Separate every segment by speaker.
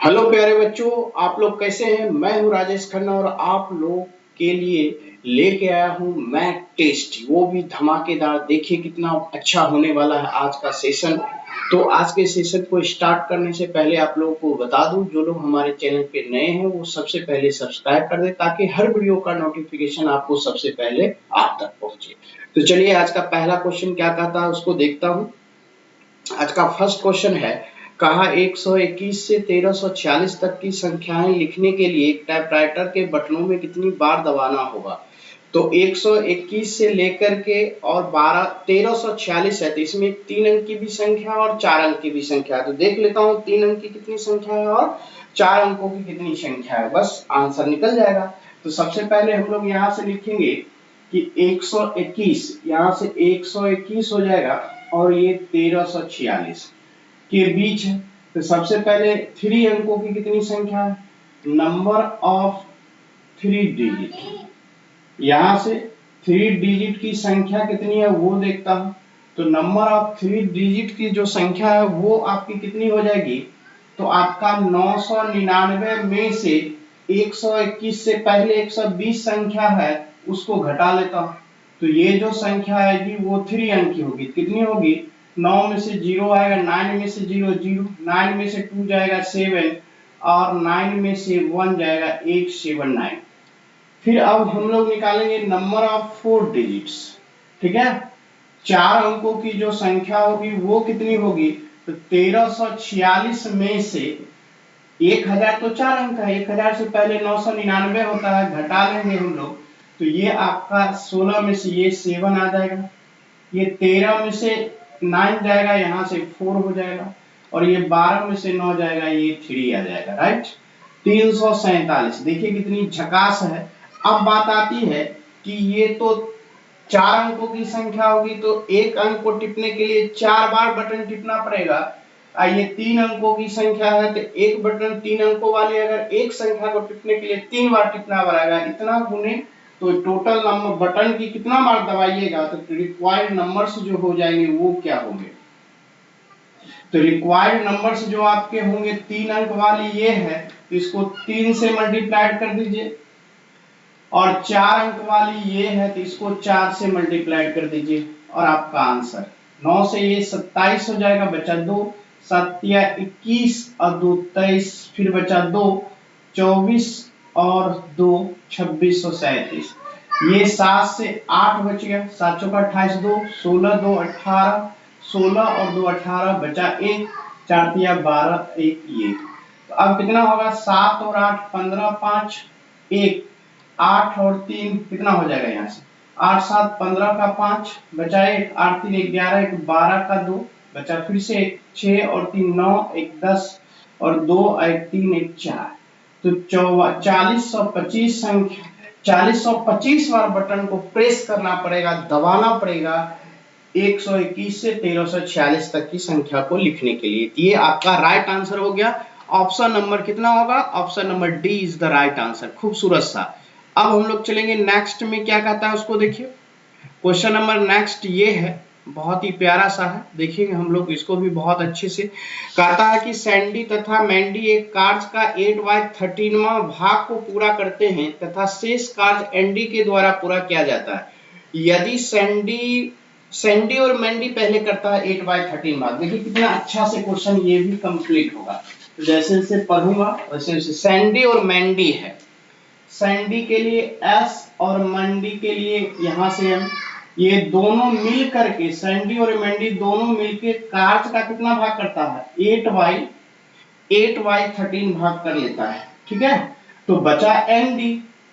Speaker 1: Hello प्यारे बच्चों, आप लोग कैसे हैं। मैं हूं राजेश खन्ना और आप लोग के लिए लेके आया हूं मैथ टेस्ट, वो भी धमाकेदार। देखिए कितना अच्छा होने वाला है आज का सेशन। तो आज के सेशन को स्टार्ट करने से पहले आप लोगों को बता दूं, जो लोग हमारे चैनल पे नए हैं वो सबसे पहले सब्सक्राइब कर दें ताकि हर वीडियो का नोटिफिकेशन आपको सबसे पहले आप तक पहुंचे। तो चलिए आज का पहला क्वेश्चन क्या कहता है उसको देखता हूँ। आज का फर्स्ट क्वेश्चन है, कहा 121 से 1346 तक की संख्याएं लिखने के लिए एक टाइपराइटर के बटनों में कितनी बार दबाना होगा। तो 121 से लेकर के और 1346 है, तो इसमें 3 अंक की भी संख्या और 4 अंक की भी संख्या है। तो देख लेता हूँ 3 अंक की कितनी संख्या है और 4 अंकों की कितनी संख्या है, बस आंसर निकल जाएगा। तो सबसे पहले हम लोग यहाँ से लिखेंगे कि 121, यहाँ से 121 हो जाएगा और ये 1346 के बीच है। तो सबसे पहले 3 अंकों की कितनी संख्या है, नंबर ऑफ 3 डिजिट। यहां से 3 डिजिट की संख्या कितनी है वो देखता हूं। तो नंबर ऑफ 3 डिजिट की जो संख्या है वो आपकी कितनी हो जाएगी, तो आपका 999 में से 121 से पहले 120 संख्या है उसको घटा लेता हूं। तो ये जो संख्या आएगी वो 3 अंक की होगी। कितनी होगी, 9 में से 0 आएगा, 9 में से 0 0, 9 में से 2 जाएगा 7 और 9 में से 1 जाएगा 879। फिर अब हम लोग निकालेंगे नंबर ऑफ 4 डिजिट्स। ठीक है, 4 अंकों की जो संख्या होगी वो कितनी होगी, तो 1346 में से 1000 तो 4 अंक है, 1000 से पहले 999 होता है, घटा लेंगे हम लोग। तो ये आपका 16 में से ये 7 आ जाएगा, ये 13 में से 9 जाएगा, यहाँ से 4 हो जाएगा और ये 12 में से 9 जाएगा, ये 3 आ जाएगा। राइट, 347। देखिए कितनी झकास है। अब बात आती है कि ये तो 4 अंकों की संख्या होगी, तो एक अंक को टिपने के लिए 4 बार बटन टिपना पड़ेगा। ये 3 अंकों की संख्या है तो एक बटन 3 अंकों वाली अगर एक संख्या को टिपने के लिए 3 बार टिपना पड़ेगा, इतना गुने तो टोटल नंबर बटन की कितना बार दबाइएगा, तो रिक्वायर्ड नंबर्स जो हो जाएंगे वो क्या होंगे। तो रिक्वायर्ड नंबर्स जो आपके होंगे 3 अंक वाली ये है, तो इसको 3 से मल्टीप्लाइड कर दीजिए, और 4 अंक वाली ये है तो इसको 4 से मल्टीप्लाइड कर दीजिए और आपका आंसर 9 से ये 27 हो जाएगा, बचा 2, 7 या 21 और 2 23, फिर बचा 2, 24 और 2 26 और 37। ये 7 से 8 बच गया, 7 चौका 28, 2 16, 2 18, 16 और 2 18, बचा 1, 4 तिया 12, 1 ये। तो अब कितना होगा, 7 और 8 15, 5 1, 8 और 3 कितना हो जाएगा, यहाँ से 8 7 15 का 5 बचा 1, 8 3 11, 1 12 का 2 बचा, फिर से 1 6 और 3 9, 1 10 और 2 1 3 1 4। तो 4025 संख्या 4025 बार बटन को प्रेस करना पड़ेगा, दबाना पड़ेगा 121 से 1346 तक की संख्या को लिखने के लिए। ये आपका राइट आंसर हो गया। ऑप्शन नंबर कितना होगा, option number D is the right answer. खूबसूरत सा। अब हम लोग चलेंगे नेक्स्ट में, क्या कहता है उसको देखिए। क्वेश्चन नंबर नेक्स्ट ये है, बहुत ही प्यारा सा है, देखेंगे हम लोग इसको भी बहुत अच्छे से। कहता है कि सैंडी तथा मैंडी एक कार्य का 8/13वां भाग को पूरा करते हैं तथा शेष कार्य एंडी के द्वारा पूरा किया जाता है। यदि सैंडी और मैंडी पहले करता है 8/13 भाग, देखिए कितना अच्छा से क्वेश्चन ये भी कंप्लीट होगा। तो जैसे जैसे पढ़ूंगा वैसे वैसे। सैंडी और मैंडी है, सैंडी के लिए एस और मंडी के लिए यहां से हम, ये दोनों मिल करके सैंडी और मंडी दोनों मिलके कार्य का कितना भाग करता है, 8/13 भाग कर लेता है। ठीक है, तो बचा एनडी।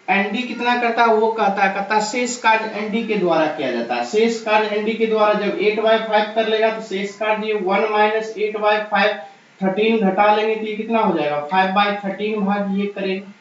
Speaker 1: एनडी कितना करता है वो कहता है शेष कार्य एनडी के द्वारा किया जाता है। शेष कार्य एनडी के द्वारा जब 8/5 कर लेगा तो शेष कार्य ये 1 - 8/5 13 घटा लेंगे तो ये कितना हो जाएगा, 5/13 भाग ये करेगा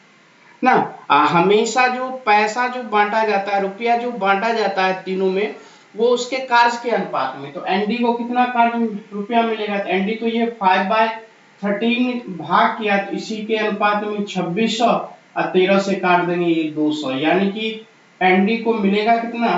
Speaker 1: ना। हमेशा जो पैसा जो बांटा जाता है, रुपया जो बांटा जाता है तीनों में, वो उसके कार्य के अनुपात में। तो एनडी को कितना कार्य रुपया मिलेगा, तो एनडी तो ये 5/13 भाग किया, तो इसी के अनुपात में 2600 और 13 से काट देंगे ये 200, यानी कि एनडी को मिलेगा कितना,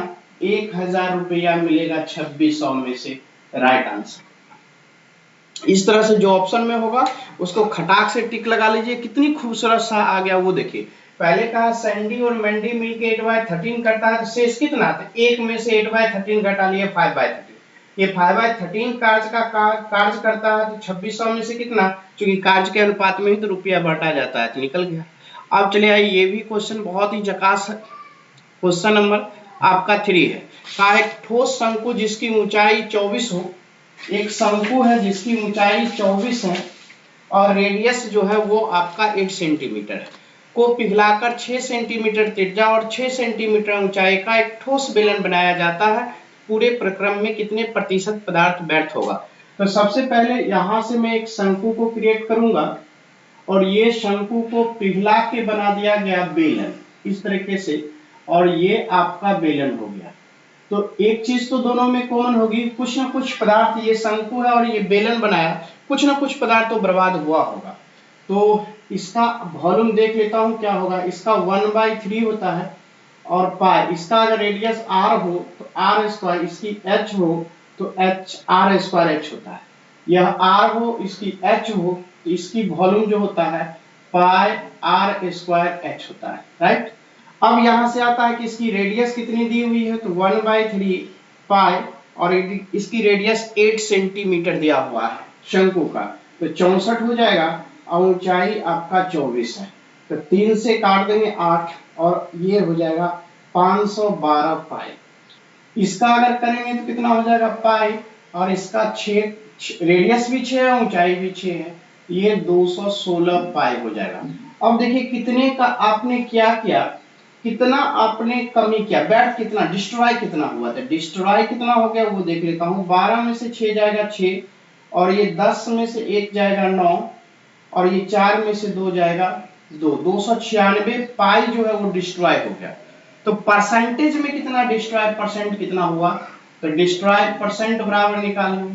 Speaker 1: 1000 रुपया मिलेगा 2600 में से। Right answer. इस तरह से जो ऑप्शन में होगा उसको खटाक से टिक लगा लीजिए। कितनी खूबसूरत सा आ गया वो देखिए। पहले कहा सैंडी और मैंडी मिलके 8/13 करता है, तो शेष कितना आता है? एक में से 8/13 घटा लिए 5/13। ये 5/13 कार्य का कार्य करता है, तो 2600 में से कितना, क्योंकि कार्य के अनुपात में ही तो रुपया बांटा जाता है, तो निकल गया। अब चलिए आइए, ये भी क्वेश्चन बहुत ही झकास है। क्वेश्चन नंबर आपका 3 है। कहा एक ठोस शंकु जिसकी ऊंचाई 24 हो, एक शंकु है जिसकी ऊंचाई 24 है और रेडियस जो है वो आपका 8 सेंटीमीटर है, को पिघलाकर 6 सेंटीमीटर त्रिज्या और 6 सेंटीमीटर ऊंचाई का एक ठोस बेलन बनाया जाता है। पूरे प्रक्रम में कितने प्रतिशत पदार्थ व्यर्थ होगा? तो सबसे पहले यहां से मैं एक शंकु को क्रिएट करूंगा और ये शंकु को पिघला के बना दिया गया बेलन इस तरीके से, और ये आपका बेलन हो गया। तो एक चीज तो दोनों में कॉमन होगी, कुछ ना कुछ पदार्थ, ये शंकु है और ये बेलन बनाया, कुछ ना कुछ पदार्थ तो बर्बाद हुआ होगा। तो इसका वॉल्यूम देख लेता हूं क्या होगा। इसका 1/3 होता है और पाई, इसका अगर रेडियस r हो तो r स्क्वायर, इसकी h हो तो h r स्क्वायर h होता है। यह r हो, इसकी h हो, तो इसकी वॉल्यूम जो होता है पाई r स्क्वायर h होता है, राइट। अब यहां से आता है कि इसकी रेडियस कितनी दी हुई है, तो 1/3 पाई, और इसकी रेडियस 8 सेंटीमीटर दिया हुआ है शंकु का, तो 64 हो जाएगा और ऊंचाई आपका 24 है। तो 3 से काट देंगे 8 और ये हो जाएगा 512 पाई। इसका अगर करेंगे तो कितना हो जाएगा पाई, और इसका 6, रेडियस भी 6 है, ऊंचाई भी 6 है, ये 216 पाई हो जाएगा। अब देखिए कितने का आपने क्या किया, कितना आपने कमी किया, व्यर्थ कितना, डिस्ट्रॉय कितना हुआ था। डिस्ट्रॉय कितना हो गया वो देख लेता हूँ। 12 में से 6 जाएगा 6, और ये 10 में से 1 जाएगा 9, और ये 4 में से 2 जाएगा 2, 296 पाई जो है वो डिस्ट्रॉय हो गया। तो परसेंटेज में कितना डिस्ट्रॉय, परसेंट कितना हुआ, तो डिस्ट्रॉय परसेंट बराबर निकालेंगे।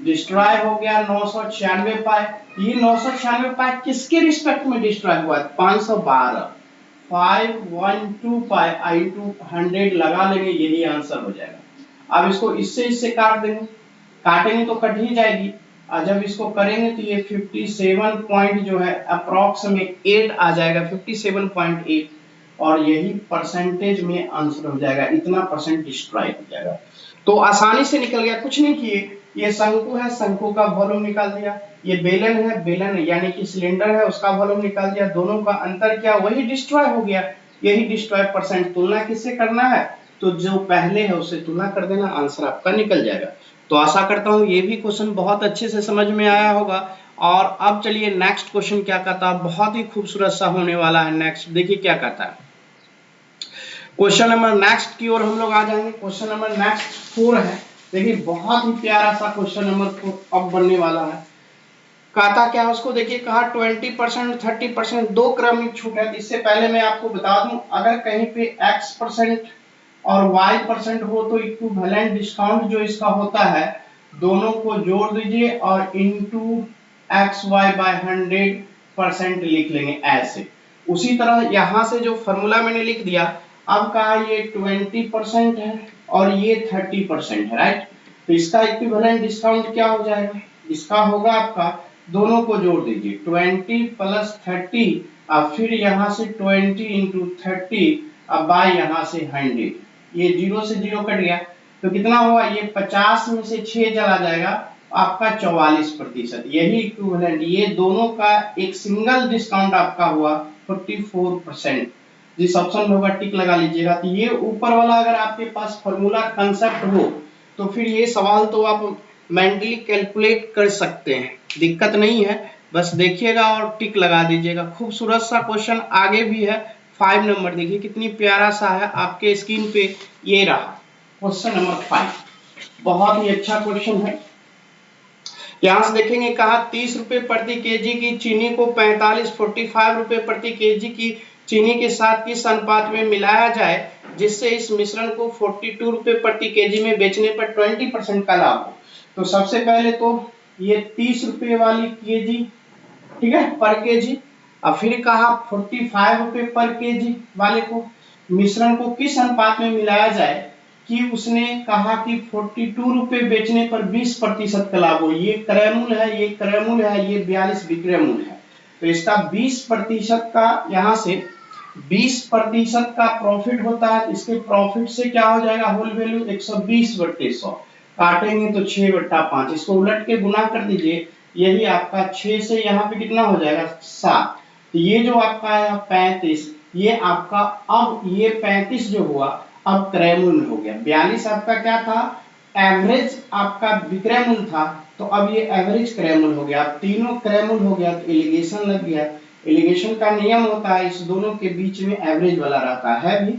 Speaker 1: डिस्ट्रॉय हो गया 996 पाई। ये 996 पाई किसके रिस्पेक्ट में डिस्ट्रॉय हुआ है? 512, 512 पाई into 100 लगा लेंगे, यही आंसर हो जाएगा। अब इसको इससे काट देंगे, काटेंगे तो कट ही जाएगी, और जब इसको करेंगे तो ये 57 पॉइंट जो है अप्रोक्सीमेट 8 आ जाएगा, 57.8, और यही परसेंटेज में आंसर हो जाएगा। इतना परसेंट डिस्ट्रॉय हो जाएगा। तो आसानी से निकल गया, कुछ नहीं किए। ये शंकु है, शंकु का वॉल्यूम निकाल दिया। ये बेलन है, बेलन यानी कि सिलेंडर है, उसका वॉल्यूम निकाल दिया। दोनों का अंतर क्या, वही डिस्ट्रॉय हो गया। यही डिस्ट्रॉय परसेंट। तुलना किससे करना है, तो जो पहले है उससे तुलना कर देना, आंसर आपका निकल जाएगा। तो आशा करता हूं ये भी क्वेश्चन बहुत अच्छे से समझ में आया होगा। और अब चलिए नेक्स्ट क्वेश्चन क्या कहता है, बहुत ही खूबसूरत सा होने वाला है। नेक्स्ट देखिए क्या कहता है। क्वेश्चन नंबर नेक्स्ट की ओर हम लोग आ जाएंगे। क्वेश्चन नंबर नेक्स्ट 4 है। देखिए बहुत ही प्यारा सा क्वेश्चन नंबर 4 अब बनने वाला है। कहता क्या है उसको देखिए, कहा 20% 30% दो क्रमिक छूट है। इससे पहले मैं आपको बता दूं, अगर कहीं पे x% और y% हो तो इक्विवेलेंट डिस्काउंट जो इसका होता है, दोनों को जोड़ दीजिए और इनटू xy/100% लिख लेंगे ऐसे। उसी तरह यहां से जो फॉर्मूला मैंने लिख दिया, अब कहा ये 20% है और ये 30% है, राइट। तो इसका इक्विवेलेंट डिस्काउंट क्या हो जाएगा, इसका होगा आपका, दोनों को जोड़ दीजिए 20 + 30, अब फिर यहां से 20 × 30, अब बाय यहां से 100, ये 0 से 0 कट गया, तो कितना हुआ, ये 50 में से 6 चला जाएगा, आपका 44%। यही इक्विवेलेंट, ये दोनों का एक सिंगल डिस्काउंट आपका हुआ 44%। जिस ऑप्शन में होगा टिक लगा लीजिएगा। तो ये ऊपर वाला अगर आपके पास फॉर्मूला कंसेप्ट हो तो फिर ये सवाल तो आप मेंटली कैलकुलेट कर सकते हैं, दिक्कत नहीं है। बस देखिएगा और टिक लगा दीजिएगा। खूबसूरत सा क्वेश्चन आगे भी है। 5 नंबर देखिए कितनी प्यारा सा है, आपके स्क्रीन पे ये रहा क्वेश्चन नंबर 5। बहुत ही अच्छा क्वेश्चन है। यहां से देखेंगे, कहा 30 रुपए प्रति केजी की चीनी को 45 रुपए प्रति केजी की चीनी के साथ किस अनुपात में मिलाया जाए जिससे इस मिश्रण को 42 रुपए प्रति केजी में बेचने पर 20% का लाभ हो। तो सबसे पहले तो ये 30 रुपए वाली केजी, ठीक है, पर केजी, और फिर कहा 45 रुपए पर केजी वाले को मिश्रण को किस अनुपात में मिलाया जाए कि उसने कहा कि 42 रुपए बेचने पर 20% का लाभ हो। ये क्रय मूल्य है, ये क्रय मूल्य है, ये 42 विक्रय मूल्य है। तो इसका 20% का यहाँ से 20% का प्रॉफिट होता है। इसके प्रॉफिट से क्या हो जाएगा, होल वैल्यू 120/100 काटेंगे तो 6/5। इसको उलट के गुना कर दीजिए, यही आपका 6 से यहाँ पे कितना हो जाएगा 7। तो ये जो आपका आया 35, ये आपका, अब ये 35 जो हुआ अब क्रय मूल्य हो गया। 42 आपका क्या था, एवरेज आपका विक्रय मूल्य था, तो अब ये एवरेज क्रय मूल्य हो गया। अब तीनों क्रय मूल्य हो गया तो एलिगेशन लग गया। एलिगेशन का नियम होता है इस दोनों के बीच में एवरेज वाला रहता है भी।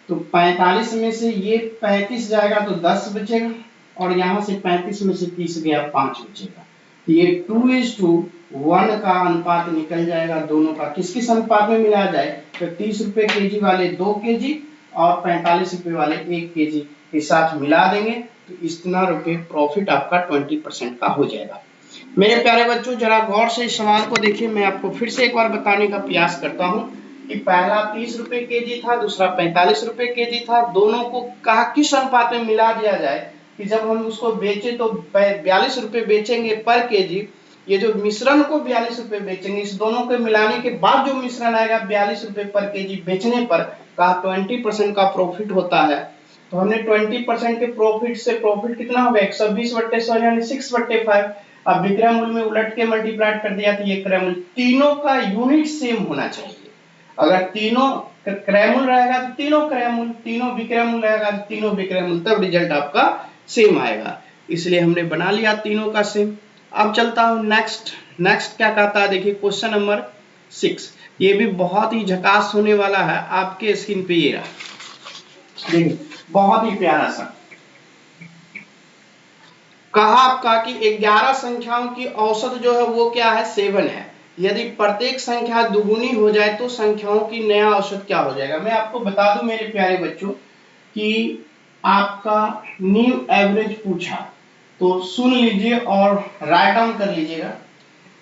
Speaker 1: तो 45 में से ये 35 जाएगा तो 10 बचेगा, और यहाँ से 35 में से 30 गया 5 बचेगा। ये 2:1 का अनुपात निकल जाएगा दोनों का। किस किस अनुपात में मिला जाए, तो 30 रुपए केजी वाले 2 केजी और 45 रुपए वाले 1 केजी के साथ मिला देंगे तो इतना रुपए प्रॉफिट आपका 20% का हो जाएगा। मेरे प्यारे बच्चों, जरा गौर से इस सवाल को देखिए। मैं आपको फिर से एक बार बताने का प्रयास करता हूँ कि पहला 30 रुपए केजी था, दूसरा 45 रुपए केजी था। दोनों को कहा किस अनुपात में मिला दिया जाए कि जब हम उसको बेचे तो 42 रुपए बेचेंगे पर केजी। ये जो मिश्रण को 42 रुपए बेचेंगे, इस दोनों को मिलाने के बाद जो मिश्रण आएगा 42 रुपए पर केजी बेचने पर, कहा 20% का प्रॉफिट होता है। तो हमने 20% के प्रॉफिट से प्रॉफिट कितना हो गया 120/100 यानी 6/5। अब विक्रय मूल्य में उलट के मल्टीप्लाइड कर दिया तो ये क्रय मूल्य, तीनों का यूनिट सेम होना चाहिए। अगर तीनों क्रय मूल्य रहेगा तो तीनों क्रय मूल्य, तीनों विक्रय मूल्य रहेगा तो तीनों विक्रय मूल्य, तब रिजल्ट आपका सेम आएगा। इसलिए हमने बना लिया तीनों का सेम। अब चलता हूं नेक्स्ट क्या कहता है, देखिए क्वेश्चन नंबर 6। ये भी बहुत ही झकास होने वाला है। आपके स्क्रीन पे ये रहा, देखिए बहुत ही प्यारा सा। कहा आपका कि 11 संख्याओं की औसत जो है वो क्या है 7 है। यदि प्रत्येक संख्या दुगुनी हो जाए तो संख्याओं की नया औसत क्या हो जाएगा। मैं आपको बता दूं मेरे प्यारे बच्चों कि आपका न्यू एवरेज पूछा, तो सुन लीजिए और राइट डाउन कर लीजिएगा।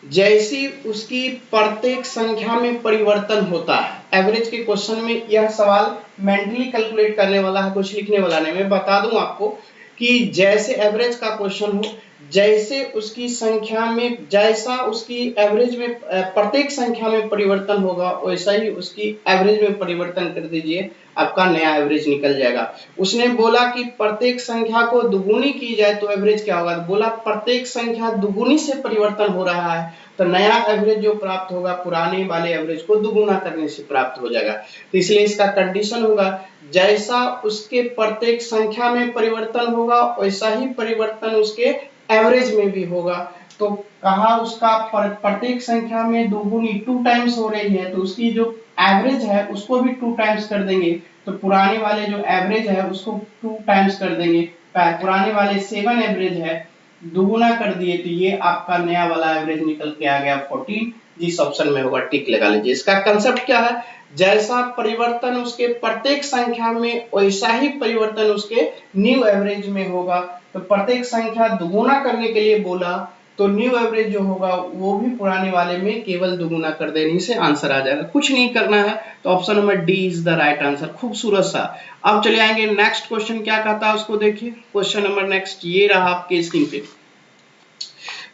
Speaker 1: जैसी उसकी प्रत्येक संख्या में परिवर्तन होता है, एवरेज के क्वेश्चन में यह सवाल मेंटली कैलकुलेट करने वाला है, कुछ लिखने वाला नहीं। मैं बता दूं आपको कि जैसे एवरेज का क्वेश्चन हो, जैसे उसकी संख्या में, जैसा उसकी एवरेज में प्रत्येक संख्या में परिवर्तन होगा वैसा ही उसकी एवरेज में परिवर्तन कर दीजिए, आपका नया एवरेज निकल जाएगा। उसने बोला कि प्रत्येक संख्या को दुगुनी की जाए तो एवरेज क्या होगा, तो बोला प्रत्येक संख्या दुगुनी से परिवर्तन हो रहा है तो नया एवरेज जो प्राप्त होगा पुराने वाले एवरेज को दुगुना करने से प्राप्त हो जाएगा। तो इसलिए इसका कंडीशन होगा जैसा उसके प्रत्येक संख्या में परिवर्तन होगा वैसा ही परिवर्तन उसके एवरेज में भी होगा। तो कहा उसका प्रत्येक संख्या में दुगुनी 2 टाइम्स हो रही है तो उसकी जो एवरेज है उसको भी 2 टाइम्स कर देंगे। तो पुराने वाले जो एवरेज है उसको 2 टाइम्स कर देंगे। पुराने वाले 7 एवरेज है, दुगुना कर दिए तो ये आपका नया वाला एवरेज निकल के आ गया 14। जिस ऑप्शन में होगा टिक लगा लीजिए। इसका कंसेप्ट क्या है, जैसा परिवर्तन उसके प्रत्येक संख्या में वैसा ही परिवर्तन उसके न्यू एवरेज में होगा। तो प्रत्येक संख्या दुगुना करने के लिए बोला तो न्यू एवरेज जो होगा वो भी पुराने वाले में केवल दुगुना कर देने से आंसर आ जाएगा। कुछ नहीं करना है, तो option number D is the right answer. खूबसूरत सा। अब चले आएंगे नेक्स्ट क्वेश्चन क्या कहता है उसको देखिए। क्वेश्चन नंबर नेक्स्ट ये रहा आपके स्क्रीन पे।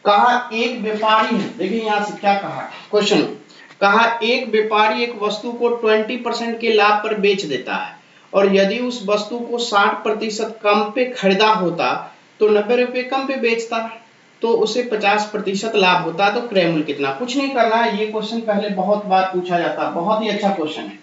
Speaker 1: कहा एक व्यापारी है, देखिए यहां से क्या कहा क्वेश्चन, कहा एक व्यापारी एक वस्तु को 20% के लाभ पर बेच देता है और यदि उस वस्तु को 60% कम पे खरीदा होता तो 90 रुपए कम पे बेचता तो उसे 50% लाभ होता, तो क्रय मूल्य कितना। कुछ नहीं करना है, ये क्वेश्चन पहले बहुत बार पूछा जाता है, बहुत ही अच्छा क्वेश्चन है।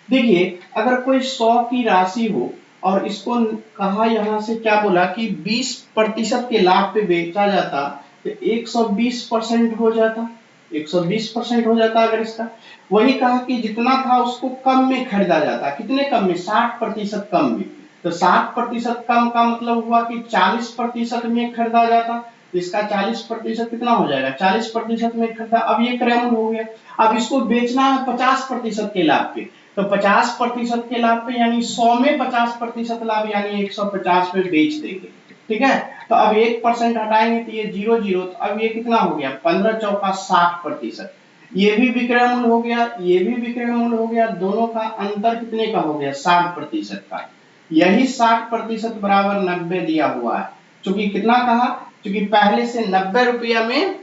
Speaker 1: देखिए अगर कोई 100 की राशि हो और इसको कहा यहाँ से क्या बोला कि 20% के लाभ पे बेचा जाता तो 120% हो जाता, 120% हो जाता। अगर इसका वही कहा कि जितना था उसको कम में खरीदा जाता, कितने कम में 60% कम में, तो 60% कम का मतलब हुआ कि 40% में खरीदा जाता। तो इसका 40% कितना हो जाएगा, 40% में खरीदा। अब ये क्रय मूल्य हो गया। अब इसको बेचना है 50% के लाभ पे, तो 50% के लाभ पे यानी 100 में 50% लाभ यानी 150 पे बेच देंगे। ठीक है, तो अब 1% हटाएंगे तो ये 0 0, तो अब ये कितना हो गया 15 चौका 60%। ये भी विक्रय मूल्य हो गया, ये भी विक्रय मूल्य हो गया, दोनों का अंतर कितने का हो गया 60% का। यही 60% बराबर 90 दिया हुआ है। क्योंकि कितना कहा, क्योंकि पहले से 90 रुपया में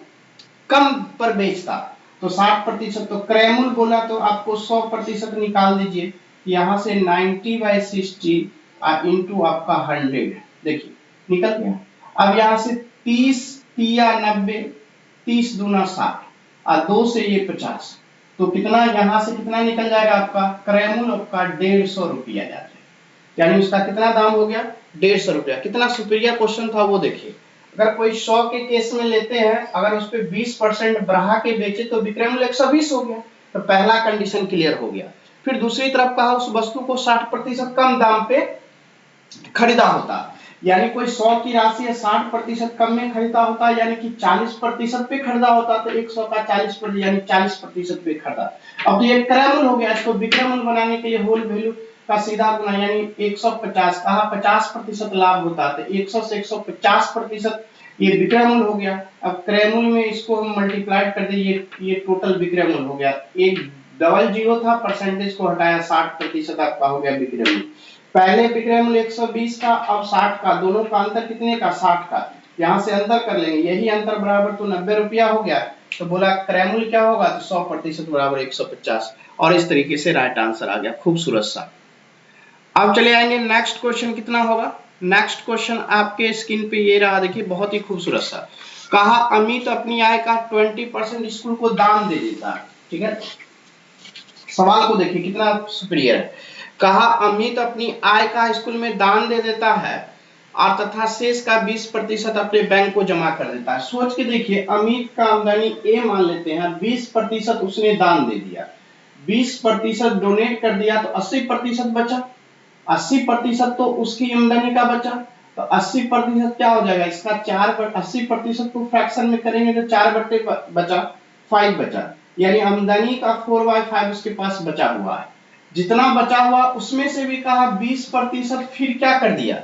Speaker 1: कम पर बेचता, तो 60%। तो क्रयमूल बोला तो आपको 100% निकाल दीजिए, यहां से 90/60 इंटू आपका 100, देखिए निकल गया। अब यहां से 30 तिया 90, 30 दूना 60 और 2 से ये 50, तो कितना यहां से कितना निकल जाएगा आपका क्रयमूल आपका 150 रुपया जाता है, यानी उसका कितना दाम हो गया 150 रुपया। कितना सुपीरियर क्वेश्चन था वो देखिए। अगर कोई 100 के केस में लेते हैं, अगर उस पर 20% बढ़ा के बेचे तो विक्रय मूल्य 120 हो गया, तो पहला कंडीशन क्लियर हो गया। फिर दूसरी तरफ कहा उस वस्तु को 60% कम दाम पे खरीदा होता, यानी कोई 100 की राशि है 60% कम में खरीदा होता, यानी कि 40% पे खरीदा होता, तो 100 का 40% यानी 40% पे खरीदा। अब ये क्रय मूल्य हो गया, इसको विक्रय मूल्य बनाने के लिए होल वैल्यू का सीधा गुना, यानी 150 कहा 50% लाभ होता है, तो 100 से 150% ये विक्रय मूल्य हो गया। अब क्रय मूल्य में इसको हम मल्टीप्लाई कर दिए, ये टोटल विक्रय मूल्य हो गया। एक डबल जीरो था, परसेंटेज को हटाया, 60% आपका हो गया विक्रय मूल्य। पहले विक्रय मूल्य 120 का, अब 60 का, दोनों का अंतर कितने का 60 का, यहां से अंतर कर लेंगे, यही अंतर बराबर तो 90 रुपया हो गया। तो बोला क्रय मूल्य क्या होगा, तो 100% बराबर 150, और इस तरीके से राइट आंसर आ गया, खूबसूरत सा। अब चले आएंगे नेक्स्ट क्वेश्चन, कितना होगा। नेक्स्ट क्वेश्चन आपके स्क्रीन पे ये रहा, देखिए बहुत ही खूबसूरत सा। कहा अमित अपनी आय का 20% स्कूल को दान दे देता है, ठीक है। सवाल को देखिए कितना सुपीरियर है। कहा अमित अपनी आय का स्कूल में दान दे देता है और तथा शेष का 20% अपने बैंक को जमा कर देता है। सोच के देखिए, अमित का आमदनी ए मान लेते हैं, 20% उसने दान दे दिया, 20% डोनेट कर दिया, तो 80% बचा, 80% तो उसकी आमदनी का बचा, तो 80% क्या हो जाएगा इसका 80% को फ्रैक्शन में करेंगे तो 4 बटे बचा, 5 बचा, यानी आमदनी का 4/5 उसके पास बचा हुआ है। जितना बचा हुआ उसमें से भी कहा 20% फिर क्या कर दिया,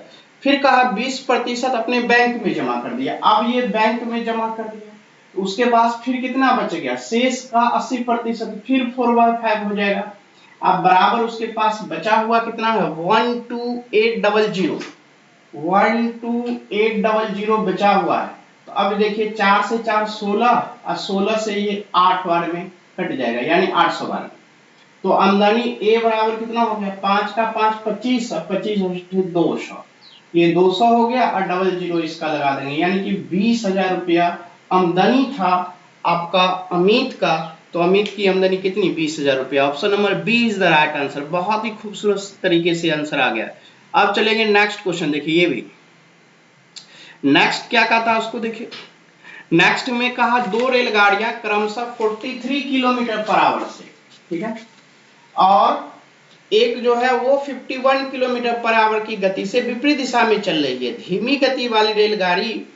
Speaker 1: फिर कहा 20% अपने बैंक में जमा कर दिया। अब ये बैंक में जमा कर दिया, तो उसके पास फिर कितना बच गया, शेष का 80%, फिर 4/5 हो जाएगा। अब बराबर उसके पास बचा हुआ कितना है 12800, 12800 बचा हुआ है। तो अब देखिए 4 से 4 16 और 16 से ये 8 बार में कट जाएगा, यानी 800 बार। तो आमदनी ए बराबर कितना हो गया, 5 का 5 25 और 25 200, ये 200 हो गया और डबल जीरो इसका लगा देंगे, यानी कि 20,000 रुपया आमदनी था आपका अमित का। तो अमित की आमदनी कितनी 20,000 रुपया। Option number B is the right answer. बहुत ही खूबसूरत तरीके से आंसर आ गया। अब चलेंगे नेक्स्ट क्वेश्चन, देखिए ये भी नेक्स्ट क्या कहता है उसको देखिए। नेक्स्ट में कहा दो रेलगाड़ियां क्रमशः 43 किलोमीटर पर आवर से, ठीक है, और एक जो है वो 51 किलोमीटर पर आवर की गति से विपरीत दिशा में चल रही है। धीमी गति वाली रेलगाड़ी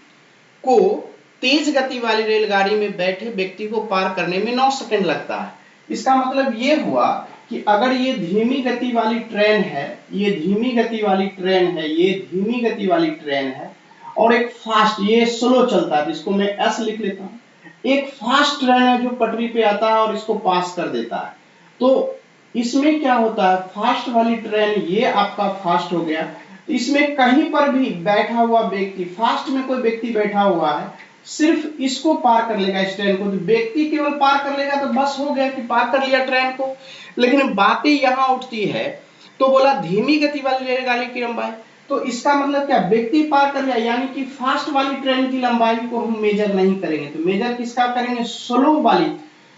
Speaker 1: को तेज गति वाली रेलगाड़ी में बैठे व्यक्ति को पार करने में 9 सेकंड लगता है। इसका मतलब ये हुआ कि अगर ये धीमी गति वाली ट्रेन है, ये धीमी गति वाली ट्रेन है, ये धीमी गति वाली ट्रेन है, और एक फास्ट, ये स्लो चलता है, जिसको मैं एस लिख लेता हूँ। एक फास्ट ट्रेन है जो पटरी पे आता है और इसको पास कर देता है। तो इसमें क्या होता है, फास्ट वाली ट्रेन ये आपका फास्ट हो गया, इसमें कहीं पर भी बैठा हुआ व्यक्ति, फास्ट में कोई व्यक्ति बैठा हुआ है, सिर्फ इसको पार कर लेगा इस ट्रेन को, तो व्यक्ति केवल पार कर लेगा तो बस हो गया कि पार कर लिया ट्रेन को। लेकिन बातें यहां उठती है, तो बोला धीमी गति वाली रेलगाड़ी की लंबाई, तो इसका मतलब क्या, व्यक्ति पार कर लिया, यानी कि फास्ट वाली ट्रेन की लंबाई को हम मेजर नहीं करेंगे, तो मेजर किसका करेंगे, स्लो वाली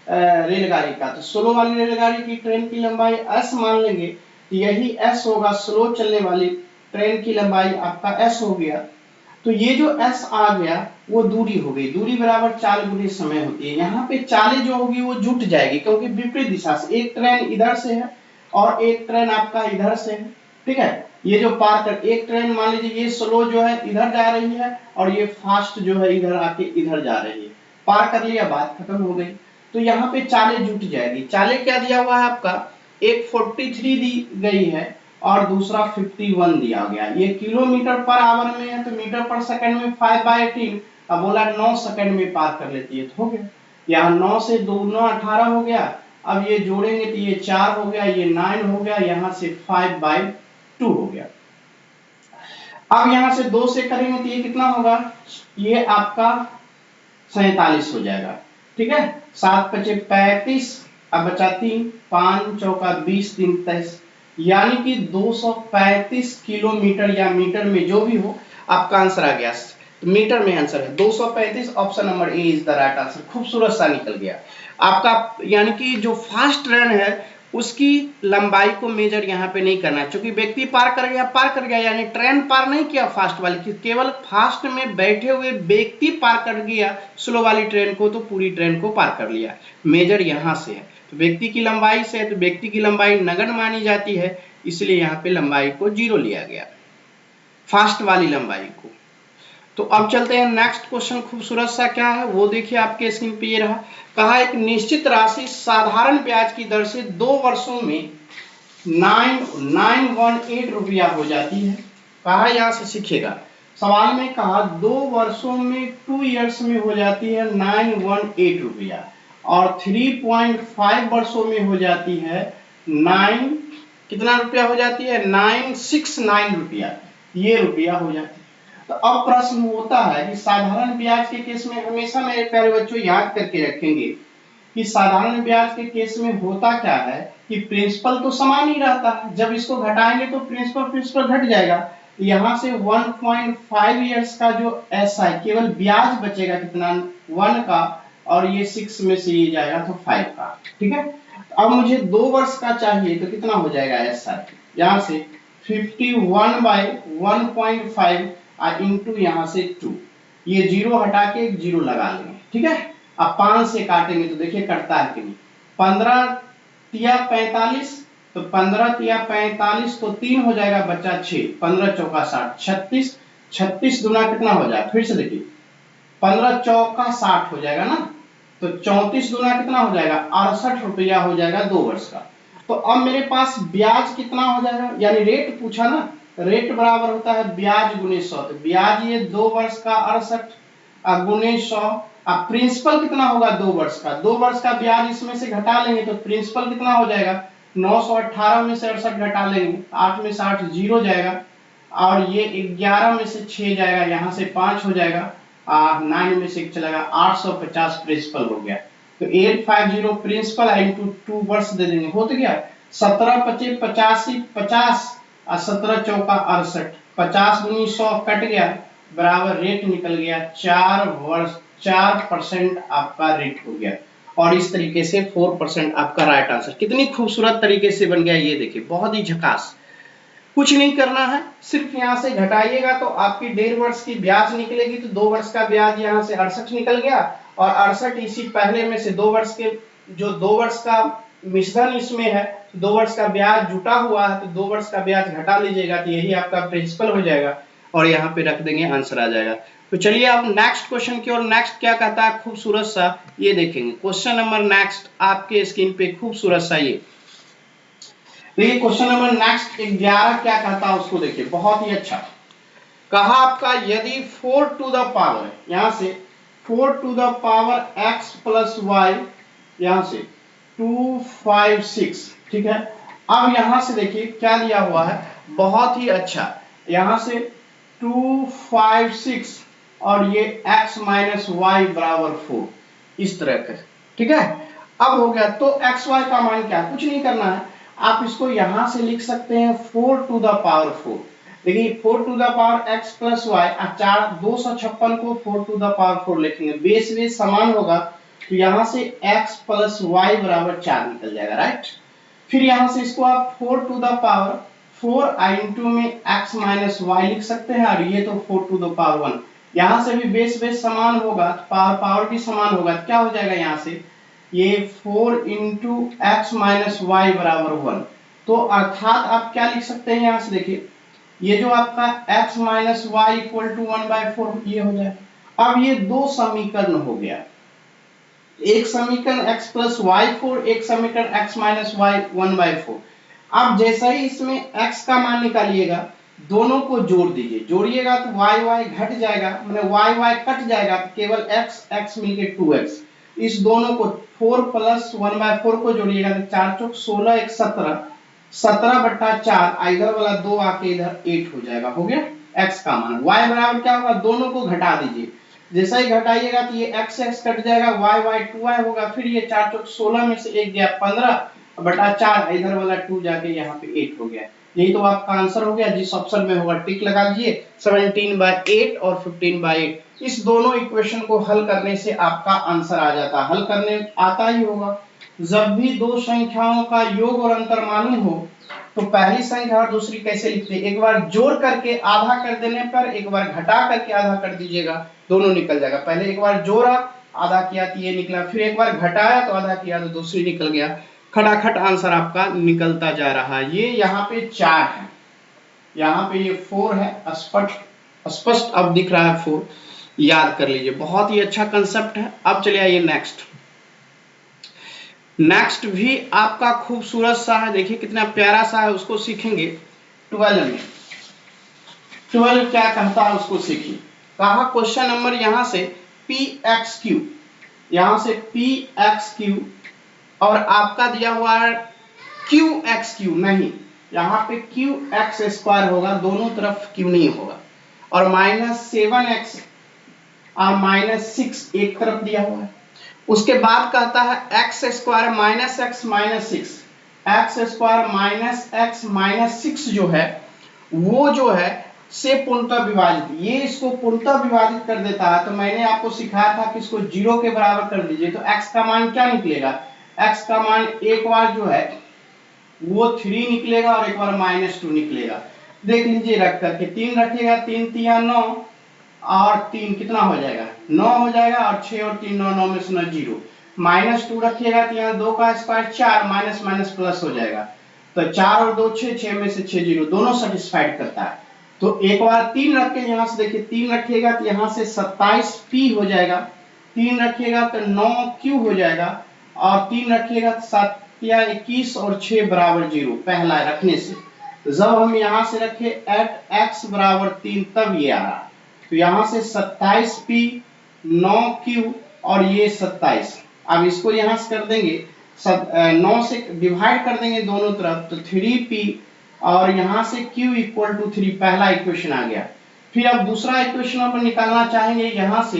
Speaker 1: रेलगाड़ी का। तो स्लो वाली रेलगाड़ी की ट्रेन की लंबाई एस मान लेंगे, तो यही एस होगा, स्लो चलने वाली ट्रेन की लंबाई आपका एस हो गया। तो ये जो एस आ गया वो दूरी हो गई, दूरी बराबर 4 गुने समय होती है। यहाँ पे चालें जो होगी वो जुट जाएगी, क्योंकि विपरीत दिशा से, एक ट्रेन इधर से है और एक ट्रेन आपका इधर से है, ठीक है। ये जो पार कर, एक ट्रेन मान लीजिए ये स्लो जो है इधर जा रही है और ये फास्ट जो है इधर आके इधर जा रही है, पार कर लिया, बात खत्म हो गई। तो यहाँ पे चालें जुट जाएगी। चालें क्या दिया हुआ है आपका, एक 43 दी गई है और दूसरा 51 दिया गया। ये किलोमीटर पर आवर में है, तो मीटर पर सेकंड में 5/18, अब बोला 9 सेकंड में पार कर लेती है, तो हो गया। यहाँ 9 से 2 9 18 हो गया, अब ये जोड़ेंगे तो ये 4 हो गया, ये 9 हो गया, यहाँ से 5/2 हो गया। अब यहां से 2 से करेंगे तो ये कितना होगा, ये आपका 47 हो जाएगा। ठीक है, 7 पचे 35, अब बचा 3, 5 चौका 20, 3 23, यानी कि 235 किलोमीटर या मीटर में जो भी हो आपका आंसर आ गया। तो मीटर में आंसर है 235, option number A is the right answer. खूबसूरत सा निकल गया आपका। यानी कि जो फास्ट रन है उसकी लंबाई को मेजर यहाँ पे नहीं करना है, क्योंकि व्यक्ति पार कर गया यानी ट्रेन पार नहीं किया फास्ट वाली, केवल फास्ट में बैठे हुए व्यक्ति पार कर गया स्लो वाली ट्रेन को, तो पूरी ट्रेन को पार कर लिया। मेजर यहाँ से है, तो व्यक्ति की लंबाई से है, तो व्यक्ति की लंबाई नगण्य मानी जाती है, इसलिए यहाँ पे लंबाई को 0 लिया गया, फास्ट वाली लंबाई को। तो अब चलते हैं नेक्स्ट क्वेश्चन। खूबसूरत सा क्या है वो देखिए आपके स्क्रीन पे ये रहा। कहा एक निश्चित राशि साधारण ब्याज की दर से 2 वर्षों में 918 रुपया हो जाती है। कहा यहां से सीखेगा, सवाल में कहा 2 वर्षों में 2 इयर्स में हो जाती है 918 रुपया, और 3.5 वर्षों में हो जाती है 9 कितना रुपया हो जाती है 969 रुपया, ये रुपया हो जाती है। तो अब प्रश्न होता है कि साधारण ब्याज के केस में हमेशा मेरे प्यारे बच्चों याद करके रखेंगे कि साधारण ब्याज के केस में होता क्या है कि प्रिंसिपल तो समान ही रहता है, जब इसको घटाएंगे तो प्रिंसिपल घट जाएगा। यहाँ से 1.5 इयर्स का जो एसआई केवल ब्याज बचेगा कितना 1 का, और ये 6 में से ये जाएगा तो 5 का। ठीक है, अब मुझे 2 वर्ष का चाहिए तो कितना हो जाएगा एसआई, यहाँ से 51 बाई 1.5 इंटू यहाँ से 2, ये 0 हटा के एक 0 लगा लेंगे। ठीक है, अब 5 से काटेंगे तो देखिए कटता है कि नहीं, 15 तिया 45, तो 15 तिया 45 तो 3 हो जाएगा, बच्चा 6, 15 चौका 60, 36, 36 दुना कितना हो जाएगा, फिर से देखिए 15 चौका 60 हो जाएगा ना, तो 34 दुना कितना हो जाएगा 68 रुपया हो जाएगा 2 वर्ष का। तो अब मेरे पास ब्याज कितना हो जाएगा, यानी रेट पूछा ना, रेट बराबर होता है ब्याज गुने 100, तो ब्याज ये 2 वर्ष का 68 गुने 100। अब प्रिंसिपल कितना होगा 2 वर्ष का, 2 वर्ष का ब्याज इसमें से घटा लेंगे तो प्रिंसिपल कितना हो जाएगा 918 में से 68 घटा लेंगे, 8 में से 8 0 जाएगा, और ये 11 में से 6 जाएगा, यहाँ से 5 हो जाएगा, 9 में से 1 चलेगा, 850 प्रिंसिपल हो गया। तो 850 प्रिंसिपल इंटू 2 वर्ष दे देंगे, हो तो गया 17 पचे 85, 50 और 17 चौका 68, 50 दूनी 100 कट गया, बराबर रेट निकल गया 4 वर्ष 4% आपका रेट हो गया। और इस तरीके से 4% आपका राइट आंसर। कितनी खूबसूरत तरीके से बन गया ये देखिए, बहुत ही झकास। कुछ नहीं करना है, सिर्फ यहाँ से घटाइएगा तो आपकी 1.5 वर्ष की ब्याज निकलेगी, तो 2 वर्ष का ब्याज यहाँ से 68 निकल गया, और 68 इसी पहले में से 2 वर्ष के जो 2 वर्ष का मिश्रण इसमें है, 2 वर्ष का ब्याज जुटा हुआ है, तो 2 वर्ष का ब्याज घटा लीजिएगा, तो यही आपका प्रिंसिपल हो जाएगा, और यहाँ पे रख देंगे आंसर आ जाएगा। तो चलिए अब नेक्स्ट क्वेश्चन की ओर। नेक्स्ट क्या कहता है, खूबसूरत सा ये देखेंगे क्वेश्चन नंबर नेक्स्ट आपके स्क्रीन पे, खूबसूरत सा ये देखिए क्वेश्चन नंबर नेक्स्ट 11 क्या कहता है उसको देखिए, बहुत ही अच्छा। कहा आपका यदि 4 टू द पावर, यहां से 4 to the power x plus y, यहां से 256, ठीक है। अब यहां से देखिए क्या दिया हुआ है, बहुत ही अच्छा, यहां से 256 और ये x माइनस वाई बराबर 4, इस तरह का, ठीक है। अब हो गया, तो एक्स वाई का मान क्या, कुछ नहीं करना है, आप इसको यहां से लिख सकते हैं 4 टू द पावर 4। देखिए 4 to the power x plus y, 256 को 4 टू द पावर 4 लिखेंगे, बेस समान होगा, तो यहां से x प्लस वाई बराबर 4 निकल जाएगा, राइट। फिर यहां से इसको आप 4 टू द पावर 4 इंटू में x माइनस वाई लिख सकते हैं, और ये तो 4 टू द पावर 1, यहां से भी बेस समान होगा, पावर भी समान होगा, तो क्या हो जाएगा यहाँ से ये 4 इंटू एक्स माइनस वाई बराबर 1। तो अर्थात आप क्या लिख सकते हैं, यहां से देखिए ये जो आपका x minus y equal to 1/4 ये हो जाए। अब ये दो समीकरण हो गया, एक समीकरण x प्लस वाई 4, एक समीकरण x माइनस वाई 1/4। अब जैसा ही इसमें x का मान निकालिएगा, दोनों को जोड़ दीजिए, जोड़िएगा तो y y घट जाएगा, मतलब y y कट जाएगा, केवल x x मिलके 2x, इस दोनों को 4 प्लस 1/4 को जोड़िएगा तो 4 चौक 16, 1 17, 17 बट्टा 4, इधर वाला 2 आके इधर 8 हो जाएगा, हो गया। x का मान। y बराबर क्या होगा, दोनों को घटा दीजिए, जैसा ही घटाइएगा तो ये x x कट जाएगा, y 2y होगा, फिर ये 4 चौक 16 में से 1 गया 15 बटा 4, इधर वाला 2 जाके यहाँ पे 8 हो गया। यही तो आपका आंसर हो गया, जिस ऑप्शन में होगा टिक लगा दीजिए। 17/8 और 15/8 इस दोनों इक्वेशन को हल करने से आपका आंसर आ जाता है। हल करने आता ही होगा। जब भी दो संख्याओं का योग और अंतर मालूम हो तो पहली संख्या और दूसरी कैसे लिखते हैं, एक बार जोड़ करके आधा कर देने पर एक बार घटा करके आधा कर दीजिएगा, दोनों निकल जाएगा। पहले एक बार जोड़ा आधा किया तो ये निकला, फिर एक बार घटाया तो आधा किया तो दूसरी निकल गया। खटाखट आंसर आपका निकलता जा रहा है। ये यहाँ पे 4 है, यहाँ पे ये 4 है, स्पष्ट अब दिख रहा है 4, याद कर लीजिए, बहुत ही अच्छा कंसेप्ट है। अब चलिए आइए नेक्स्ट भी आपका खूबसूरत सा है, देखिए कितना प्यारा सा है, उसको सीखेंगे 12 में। 12 क्या कहता है उसको सीखिए। कहा क्वेश्चन नंबर यहाँ से px3, यहाँ से px3 और आपका दिया हुआ है qx3, नहीं यहाँ पे qx² होगा, दोनों तरफ q नहीं होगा, और -7x और -6 एक तरफ दिया हुआ है। उसके बाद कहता है x² - x -6 जो है वो जो है से पूर्णतः विभाजित, ये इसको पूर्णतः विभाजित कर देता है। तो मैंने आपको सिखाया था कि इसको 0 के बराबर कर दीजिए, तो x का मान क्या निकलेगा, x का मान एक बार जो है वो 3 निकलेगा और एक बार -2 निकलेगा। देख लीजिए रख करके, 3 रखिएगा, 3 3 9 और 3 कितना हो जाएगा 9 हो जाएगा, और 6 और 3 9, 9 में से 9 0, -2 रखिएगा तो यहाँ 2 का स्क्वायर 4, माइनस माइनस प्लस हो जाएगा, तो 4 और 2 6, 6 में से 6 0, दोनों सेटिस्फाइड करता है। तो एक बार 3 रख के यहाँ से देखिए, 3 रखिएगा तो यहाँ से 27p हो जाएगा, 3 रखिएगा तो 9q हो जाएगा, और 3 रखिएगा तो 7 या 21 और 6 बराबर 0 पहला रखने से। जब हम यहाँ से रखे @x बराबर 3 तब ये आ रहा, तो यहाँ से 27p 9q और ये 27। अब इसको यहाँ से कर देंगे 9 से डिवाइड कर देंगे दोनों तरफ, तो 3p और यहाँ से q = 3, पहला इक्वेशन आ गया। फिर अब दूसरा इक्वेशन अपन निकालना चाहेंगे यहाँ से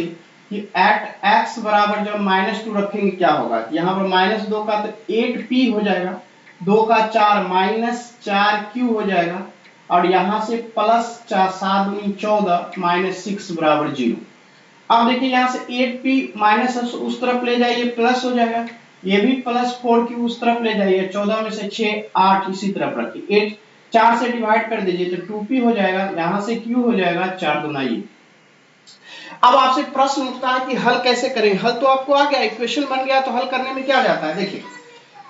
Speaker 1: कि @x बराबर जब -2 रखेंगे क्या होगा, यहाँ पर -2 का तो 8p हो जाएगा, 2 का 4 -4q हो जाएगा, और यहाँ से प्लस 7 दूनी 14 -6 बराबर 0। अब देखिए यहाँ से 8p माइनस उस तरफ ले जाइए प्लस हो जाएगा, ये भी +4q उस तरफ ले जाइए, 14 में से 6 8 इसी तरफ रखिए, 8 4 से डिवाइड कर दीजिए तो 2p हो जाएगा, यहाँ से q हो जाएगा 4 दूना ये। अब आपसे प्रश्न उठता है कि हल कैसे करें। हल तो आपको आ गया, इक्वेशन बन गया, तो हल करने में क्या जाता है, देखिए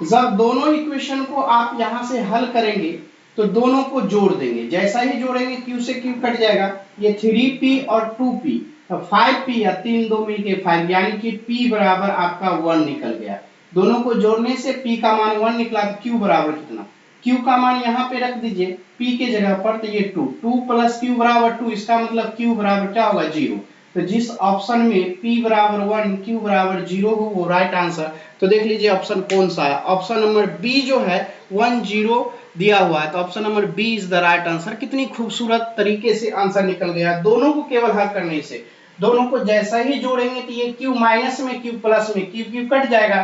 Speaker 1: जब दोनों इक्वेशन को आप यहाँ से हल करेंगे तो दोनों को जोड़ देंगे, जैसा ही जोड़ेंगे q से q कट जाएगा, ये 3p और 2p, तो 5p या 3 2 मिलके 5, यानी कि p बराबर आपका 1 निकल गया। दोनों को जोड़ने से p का मान 1 निकला, तो q बराबर कितना, q का मान यहाँ पे रख दीजिए p के जगह पर, तो ये 2 + q बराबर 2, इसका मतलब q बराबर क्या होगा 0। तो जिस ऑप्शन में p बराबर 1 q बराबर 0 हो वो राइट आंसर। तो देख लीजिए ऑप्शन कौन सा है, ऑप्शन नंबर बी जो है 1 0 दिया हुआ है, तो option number B is the right answer. कितनी खूबसूरत तरीके से आंसर निकल गया, दोनों को केवल हल करने से। दोनों को जैसा ही जोड़ेंगे तो ये q माइनस में q प्लस में q कट जाएगा,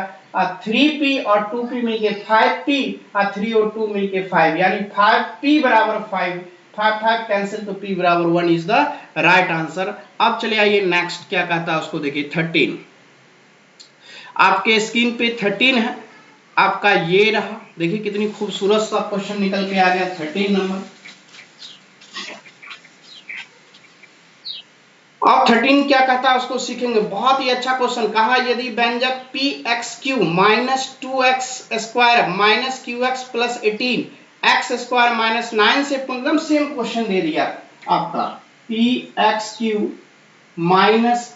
Speaker 1: 3p और 2p मिलके 5p, 3 और 2 मिलके 5, यानी 5p बराबर 5, 5 कैंसिल, तो p बराबर 1 इज द राइट आंसर। अब चलिए आइए नेक्स्ट क्या कहता है उसको देखिए। 13 आपके स्क्रीन पे 13 है आपका, ये रहा, देखिए कितनी खूबसूरत सा क्वेश्चन निकल के आ गया 13 नंबर। अब 13 क्या कहता है उसको सीखेंगे, बहुत ही अच्छा क्वेश्चन। कहा यदि व्यंजक px3 - 2x² - qx + 18 x² - 9 से एकदम सेम क्वेश्चन दे दिया आपका, px3 -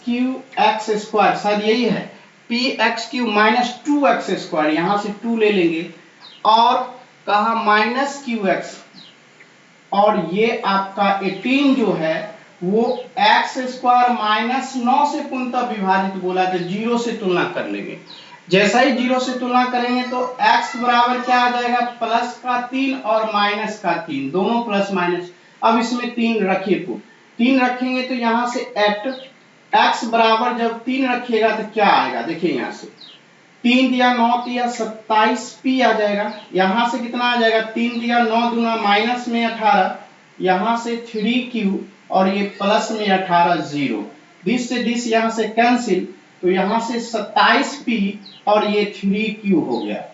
Speaker 1: qx², शायद यही है, px3 - 2x², यहाँ से 2 ले लेंगे, और कहा -qx, और ये आपका 18 जो है वो x² - 9 से पूर्णतः विभाजित बोला, तो 0 से तुलना कर लेंगे। जैसा ही 0 से तुलना करेंगे तो x बराबर क्या आ जाएगा, +3 और -3, दोनों प्लस माइनस, अब इसमें 3 रखिए पुट, 3 रखेंगे तो यहाँ से एट x बराबर जब 3 रखिएगा तो क्या आएगा, देखिए यहाँ से 3 दिया 9 दिया 27 p आ जाएगा। यहाँ से कितना आ जाएगा, 3 दिया 9 दूना माइनस में 18, यहाँ से 3q और ये प्लस में 18 0, दिस से दिस यहाँ से कैंसिल, तो यहाँ से 27p और ये 3q हो गया।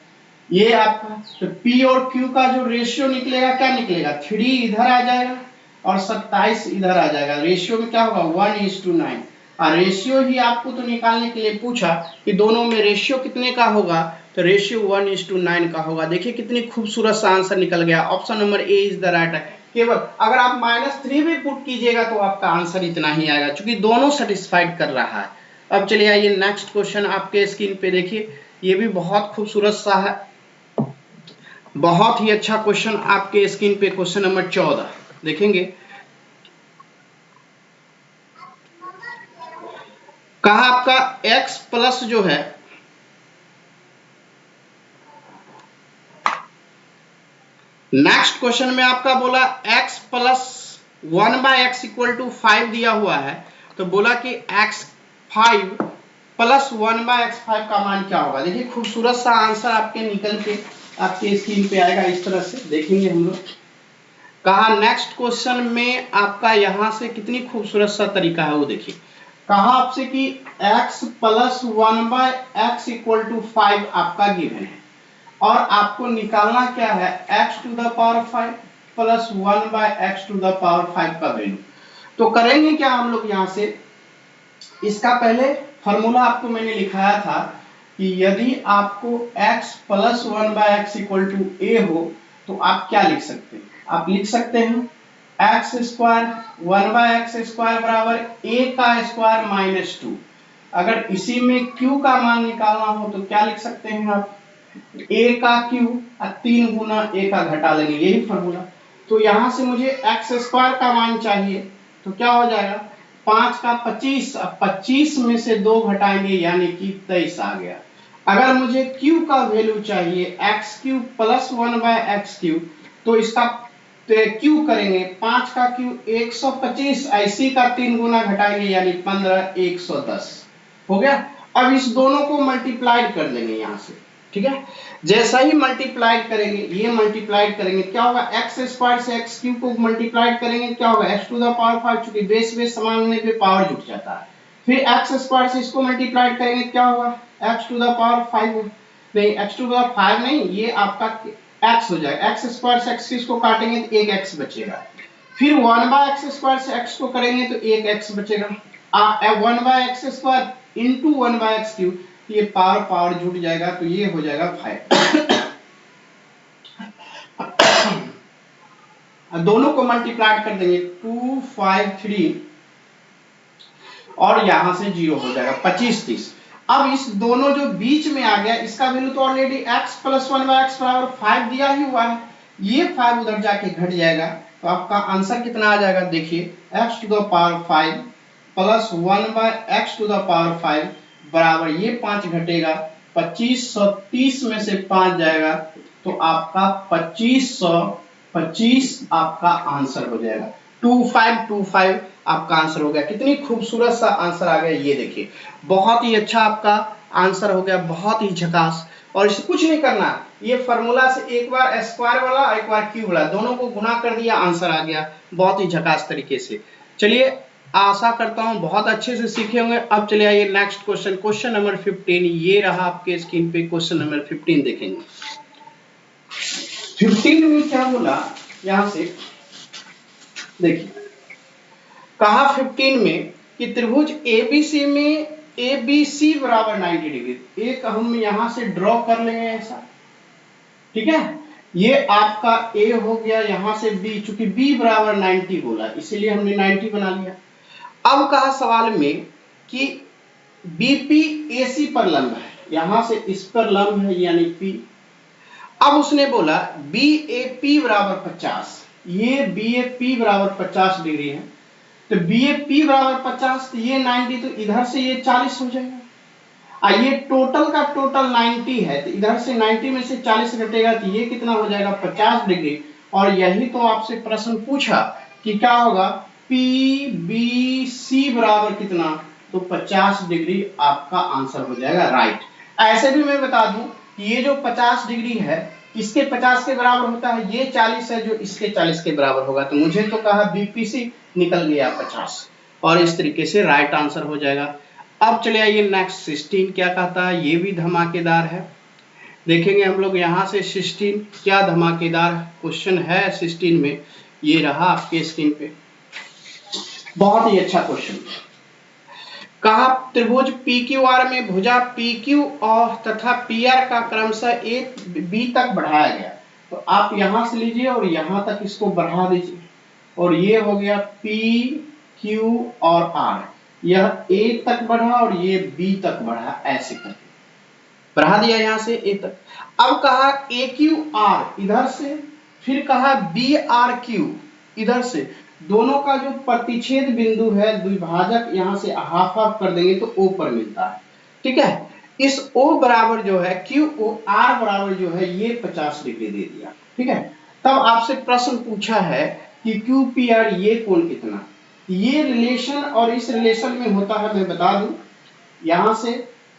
Speaker 1: ये आपका तो p और q का जो रेशियो निकलेगा क्या निकलेगा, 3 इधर आ जाएगा और 27 इधर आ जाएगा। रेशियो में क्या होगा 1:9। और रेशियो ही आपको तो निकालने के लिए पूछा कि दोनों में रेशियो कितने का होगा, तो रेशियो 1:9 का होगा। देखिए कितनी खूबसूरत सा आंसर निकल गया। Option number A is the right. केवल अगर आप -3 भी पुट कीजिएगा तो आपका आंसर इतना ही आएगा, क्योंकि दोनों सेटिस्फाइड कर रहा है। अब चलिए आइए नेक्स्ट क्वेश्चन आपके स्क्रीन पे देखिए, ये भी बहुत खूबसूरत सा है, बहुत ही अच्छा क्वेश्चन आपके स्क्रीन पे। क्वेश्चन नंबर 14 देखेंगे, कहा आपका x प्लस जो है नेक्स्ट क्वेश्चन में आपका बोला x plus 1/x equal to 5 दिया हुआ है, तो बोला कि x5 प्लस 1/x5 का मान क्या होगा। देखिए खूबसूरत सा आंसर आपके निकल के आपके स्क्रीन पे आएगा, इस तरह से देखेंगे हम लोग। कहा नेक्स्ट क्वेश्चन में आपका यहाँ से कितनी खूबसूरत सा तरीका है वो देखिए। कहा आपसे कि x plus 1/x equal to 5 आपका गिवन है और आपको निकालना क्या है x टू द पावर 5 प्लस 1/x टू द पावर 5 का वैल्यू। तो करेंगे क्या हम लोग, यहाँ से इसका पहले फॉर्मूला आपको मैंने लिखाया था कि यदि आपको x plus 1/x equal to a हो तो आप क्या लिख सकते हैं, आप लिख सकते हैं x स्क्वायर 1/x स्क्वायर बराबर a का स्क्वायर माइनस 2। अगर इसी में q का मान निकालना हो तो क्या लिख सकते हैं आप, a का q 3 गुना a का घटा लेंगे, यही फॉर्मूला। तो यहां से मुझे x स्क्वायर का मान चाहिए, तो क्या हो जाएगा 5 का 25, अब 25 में से 2 घटाएंगे यानी कि 23 आ गया। अगर मुझे q का वैल्यू चाहिए x³ प्लस 1/x³, तो इसका q करेंगे 5 का q 125, ऐसी का 3 गुना घटाएंगे यानी 15 110 हो गया। अब इस दोनों को मल्टीप्लाइड कर देंगे यहाँ से, ठीक है। जैसा ही मल्टीप्लाइड करेंगे, ये मल्टीप्लाइड करेंगे क्या होगा, एक्स स्क्वायर से x³ को मल्टीप्लाइड करेंगे क्या होगा x टू द पावर 5, चूंकि बेस बेस समान होने पे पावर जुट जाता है। फिर एक्स स्क्वायर से इसको मल्टीप्लाइड करेंगे क्या होगा x टू द पावर 5, नहीं x टू द पावर 5 नहीं, ये आपका x हो जाएगा। एक्स स्क्वायर से x को काटेंगे तो एक x बचेगा। फिर 1/x स्क्वायर से x को करेंगे तो एक x बचेगा। 1/x स्क्वायर इंटू 1/x³, ये पावर जुट जाएगा तो ये हो जाएगा 5। दोनों को मल्टीप्लाई कर देंगे 2 5 3 और यहां से 0 हो जाएगा 25 30। अब इस दोनों जो बीच में आ गया इसका वैल्यू तो ऑलरेडी x प्लस 1/x बराबर 5 दिया ही हुआ है, ये 5 उधर जाके घट जाएगा तो आपका आंसर कितना आ जाएगा, देखिए x टू द पावर 5 प्लस 1/x टू द पावर 5 बराबर ये 5 घटेगा 2530 में से 5 जाएगा तो आपका 2525 आपका आंसर हो जाएगा। 2525 आपका आंसर हो गया। कितनी खूबसूरत सा आंसर आ गया, ये देखिए बहुत ही अच्छा आपका आंसर हो गया, बहुत ही झकास। और इसे कुछ नहीं करना, ये फार्मूला से एक बार स्क्वायर वाला एक बार क्यूब वाला दोनों को गुना कर दिया, आंसर आ गया बहुत ही झकास तरीके से। चलिए आशा करता हूं बहुत अच्छे से सीखे होंगे। अब चलिए आइए नेक्स्ट क्वेश्चन, क्वेश्चन नंबर 15, ये रहा आपके स्क्रीन पे क्वेश्चन नंबर 15 देखेंगे। 15 में क्या बोला, यहां से देखिए कहा 15 में कि त्रिभुज ABC में ABC बराबर 90 डिग्री, एक हम यहां से ड्रॉ कर लेंगे ऐसा, ठीक है। ये आपका A हो गया, यहां से B, चूंकि B बराबर 90 बोला इसीलिए हमने 90 बना लिया। अब कहा सवाल में कि BP AC पर लंब है, यहां से इस पर लंब है यानी P। अब उसने बोला BAP बराबर 50, ये BAP बराबर 50 डिग्री है, तो BAP बराबर 50 तो ये 90, तो इधर से ये 40 हो जाएगा। ये टोटल का टोटल 90 है, तो इधर से 90 में से 40 घटेगा तो ये कितना हो जाएगा 50 डिग्री। और यही तो आपसे प्रश्न पूछा कि क्या होगा PBC बराबर कितना, तो 50 डिग्री आपका आंसर हो जाएगा राइट। ऐसे भी मैं बता दूं कि ये जो 50 डिग्री है इसके 50 के बराबर होता है, ये 40 है जो इसके 40 के बराबर होगा, तो मुझे तो कहा BPC निकल गया 50 और इस तरीके से राइट आंसर हो जाएगा। अब चले आइए नेक्स्ट 16 क्या कहता है, ये भी धमाकेदार है। देखेंगे हम लोग यहाँ से 16 क्या धमाकेदार क्वेश्चन है 16 में, ये रहा आपके स्क्रीन पे, बहुत ही अच्छा क्वेश्चन। कहा त्रिभुज PQR में भुजा PQ और तथा PR का क्रमशः A B तक बढ़ाया गया, तो आप यहां से लीजिए और यहां तक इसको बढ़ा दीजिए और ये हो गया PQ और R, यह A तक बढ़ा और ये B तक बढ़ा, ऐसे करके बढ़ा दिया यहां से A तक। अब कहा AQR इधर से, फिर कहा BRQ इधर से, दोनों का जो प्रतिच्छेद बिंदु है द्विभाजक यहां से हाफ हाफ कर देंगे तो O पर मिलता है, ठीक है। इस O बराबर जो है QOR बराबर जो है ये 50 डिग्री दे दिया, ठीक है। तब आपसे प्रश्न पूछा है कि QPR ये कोण कितना, ये रिलेशन और इस रिलेशन में होता है, मैं बता दूं यहां से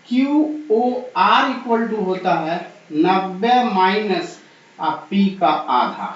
Speaker 1: QOR इक्वल टू होता है 90 माइनस P का आधा,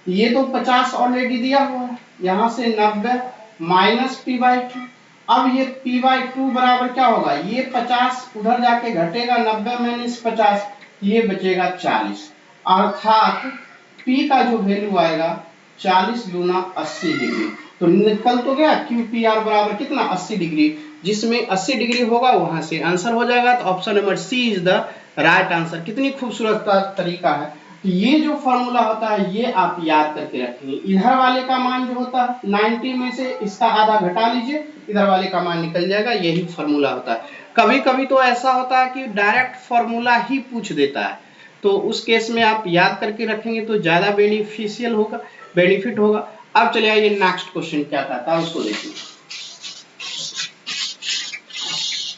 Speaker 1: ये तो 50 ऑलरेडी दिया हुआ है, यहां से 90 माइनस P/2, अब ये P/2 बराबर क्या होगा, ये 50 उधर जाके घटेगा, 90 माइनस 50 ये बचेगा 40, अर्थात P का जो वैल्यू आएगा 40 दूना 80 डिग्री, तो निकल तो गया QPR बराबर कितना 80 डिग्री, जिसमें 80 डिग्री होगा वहां से आंसर हो जाएगा, तो option number C is the right answer. कितनी खूबसूरत तरीका है, ये जो फॉर्मूला होता है ये आप याद करके रखेंगे, इधर वाले का मान जो होता है 90 में से इसका आधा घटा लीजिए, इधर वाले का मान निकल जाएगा, यही फॉर्मूला होता है। कभी कभी तो ऐसा होता है कि डायरेक्ट फॉर्मूला ही पूछ देता है, तो उस केस में आप याद करके रखेंगे तो ज्यादा बेनिफिशियल होगा, बेनिफिट होगा। अब चले आइए नेक्स्ट क्वेश्चन क्या कहता है उसको देखिए।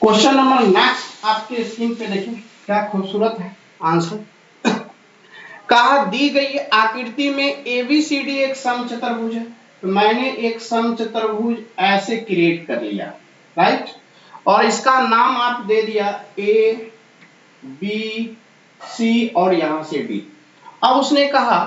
Speaker 1: क्वेश्चन नंबर नेक्स्ट आपके स्क्रीन पे देखिए क्या खूबसूरत है आंसर। कहा दी गई आकृति में ABCD एक समचतुर्भुज है, तो मैंने एक समचतुर्भुज ऐसे क्रिएट कर लिया, राइट, और इसका नाम आप दे दिया A B C और यहां से D। अब उसने कहा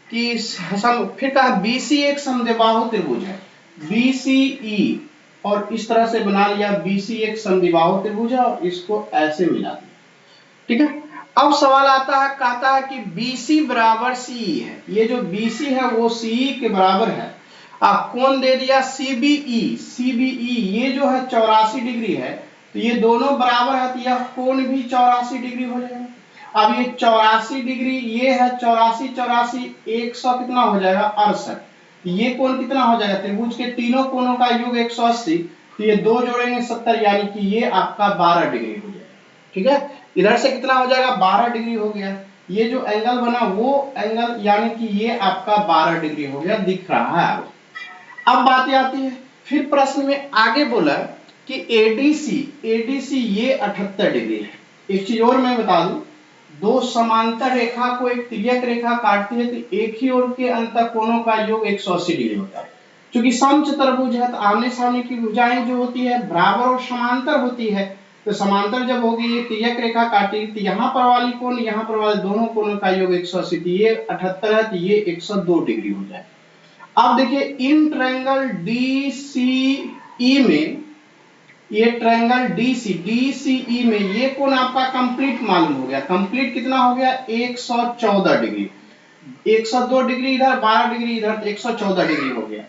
Speaker 1: कि फिर कहा BC एक समद्विबाहु त्रिभुज है, BCE, और इस तरह से बना लिया BC एक समद्विबाहु त्रिभुज है और इसको ऐसे मिला दिया, ठीक है। अब सवाल आता है, कहता है कि BC बराबर CE है, ये जो BC है वो CE के बराबर है, कोण दे दिया CBE ये जो है 84 डिग्री है, तो ये दोनों बराबर है, तो यह कोण भी 84 डिग्री हो जाएगा। अब ये 84 डिग्री ये है 84 100 कितना हो जाएगा 68, ये कोण कितना हो जाएगा, त्रिभुज के तीनों कोणों का योग 180, तो ये दो जोड़ेंगे 70, यानी कि ये आपका 12 डिग्री हो जाएगा, ठीक है। इधर से कितना हो जाएगा 12 डिग्री हो गया, ये जो एंगल बना वो एंगल यानी कि ये आपका 12 डिग्री हो गया, दिख रहा है। अब बात आती है, फिर प्रश्न में आगे बोला कि ADC ये 78 डिग्री है। एक चीज और मैं बता दूं, दो समांतर रेखा को एक तिर्यक रेखा काटती है तो एक ही ओर के अंतः कोणों का योग 180 डिग्री होता है। क्योंकि समचतुर्भुज है तो आमने सामने की भुजाएं जो होती है बराबर और समांतर होती है, तो समांतर जब होगी ये तिर्यक रेखा काटेगी तो यहाँ पर वाली कोण यहाँ पर वाले दोनों कोणों का योग 180, ये 78 है तो ये 102 डिग्री हो जाए। अब देखिए इन ट्रायंगल DCE में, ये ट्रायंगल DCE में ये कोण आपका कंप्लीट मालूम हो गया, कंप्लीट कितना हो गया 114 डिग्री, 102 डिग्री इधर 12 डिग्री इधर 114 डिग्री हो गया।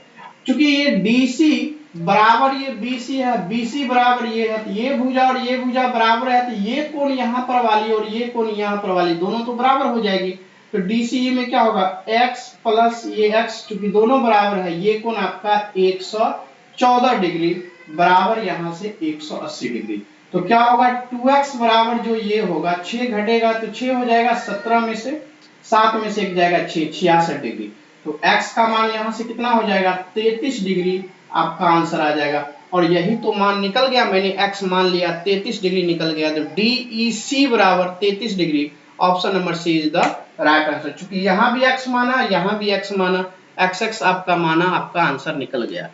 Speaker 1: क्योंकि ये DC बराबर ये BC है, BC बराबर ये है, तो ये भुजा और ये भुजा बराबर है, तो ये कोण यहाँ पर वाली और ये कोण यहाँ पर वाली दोनों तो बराबर हो जाएगी, तो DCE में क्या होगा x प्लस ये x, क्योंकि दोनों बराबर है, ये कोण आपका 114 डिग्री बराबर यहाँ से 180 डिग्री, तो क्या होगा 2x बराबर जो ये होगा 6 घटेगा तो 6 हो जाएगा, 17 में से 7 में से एक जाएगा 6, 66 डिग्री, तो x का मान यहाँ से कितना हो जाएगा 33 डिग्री आपका आंसर आ जाएगा। और यही तो मान निकल गया, मैंने x मान लिया 33 डिग्री निकल गया, तो DEC बराबर 33 degree, option number C is the right answer. चूंकि यहाँ भी x माना यहाँ भी x माना, एक्स एक्स आपका माना, आपका आंसर निकल गया।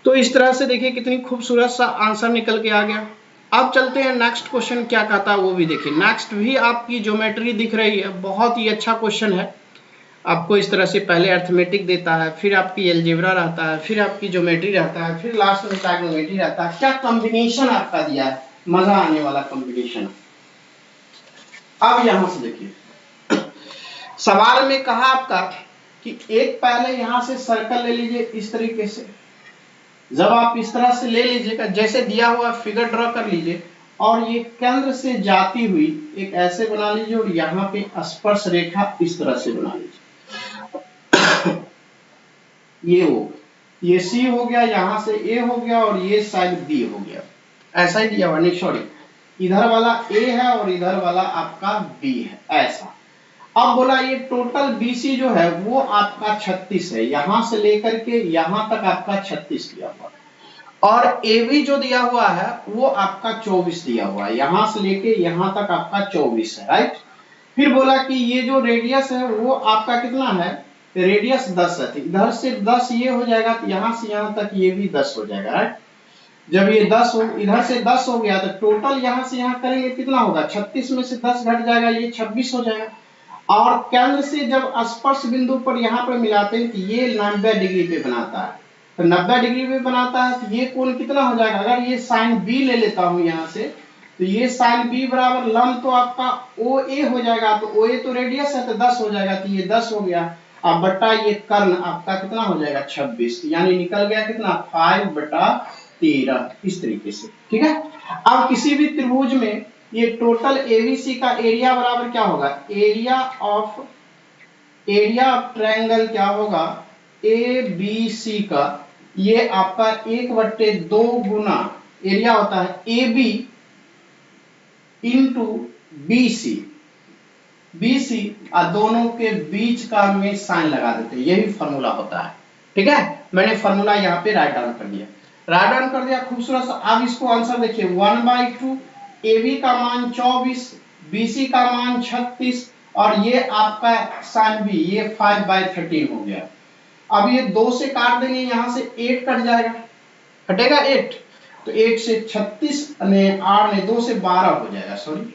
Speaker 1: तो इस तरह से देखिए कितनी खूबसूरत सा आंसर निकल के आ गया। अब चलते हैं नेक्स्ट क्वेश्चन क्या कहता है वो भी देखिए। नेक्स्ट भी आपकी ज्योमेट्री दिख रही है, बहुत ही अच्छा क्वेश्चन है। आपको इस तरह से पहले अर्थमेटिक देता है, फिर आपकी एलजेब्रा रहता है, फिर आपकी ज्योमेट्री रहता है, फिर लास्ट में ट्रायगोनोमेट्री रहता है। क्या कॉम्बिनेशन आपका दिया है, मजा आने वाला कॉम्बिनेशन। अब यहां से देखिए सवाल में कहा आपका कि एक पहले यहां से सर्कल ले लीजिए इस तरीके से। जब आप इस तरह से ले लीजिएगा, जैसे दिया हुआ फिगर ड्रॉ कर लीजिए, और ये केंद्र से जाती हुई एक ऐसे बना लीजिए, और यहाँ पे स्पर्श रेखा इस तरह से बना लीजिए। ये हो गया, ये सी हो गया, यहां से ए हो गया, और ये साइड बी हो गया। ऐसा ही दिया हुआ, नहीं सॉरी, इधर वाला ए है और इधर वाला आपका बी है, ऐसा। अब बोला ये टोटल बीसी जो है वो आपका 36 है, यहां से लेकर के यहां तक आपका 36 दिया हुआ, और एबी जो दिया हुआ है वो आपका 24 दिया हुआ है, यहां से लेके यहां तक आपका 24 है, राइट। फिर बोला कि ये जो रेडियस है वो आपका कितना है, रेडियस 10 है, इधर से 10 ये हो जाएगा, तो यहां से यहां तक ये भी 10 हो जाएगा, राइट। जब ये 10 हो, इधर से 10 हो गया, तो टोटल यहां से यहां करेंगे कितना होगा, 36 में से 10 घट जाएगा, ये 26 हो जाएगा। और केंद्र से जब स्पर्श बिंदु पर यहाँ पर मिलाते हैं तो ये 90 डिग्री पे बनाता है, तो 90 डिग्री पे बनाता है, तो ये कोण कितना हो जाएगा, अगर ये साइन बी ले लेता हूं यहाँ से, तो ये साइन बी बराबर लंब तो आपका ओ ए हो जाएगा, तो ओ ए तो रेडियस है, तो 10 हो जाएगा, तो ये 10 हो गया। अब बट्टा ये कर्ण आपका कितना हो जाएगा, 26, यानी निकल गया कितना, 5/13, इस तरीके से, ठीक है। अब किसी भी त्रिभुज में ये टोटल एबीसी का एरिया बराबर क्या होगा, एरिया ऑफ ट्रायंगल क्या होगा, ए बी सी का, ये आपका 1/2 गुना एरिया होता है A B into B C, और दोनों के बीच का में साइन लगा देते हैं, यही फॉर्मूला होता है, ठीक है। मैंने फॉर्मूला यहाँ पे राइट डाउन कर दिया, खूबसूरत सा। अब इसको आंसर देखिए, 1/2 AB का मान 24, BC का मान 36, और ये आपका साइन बी ये 5/13 हो गया। अब ये 2 से काट देंगे, यहां से 8 कट जाएगा, कटेगा 8, तो 8 से 36 ने 8 ने 2 से 12 हो जाएगा, सॉरी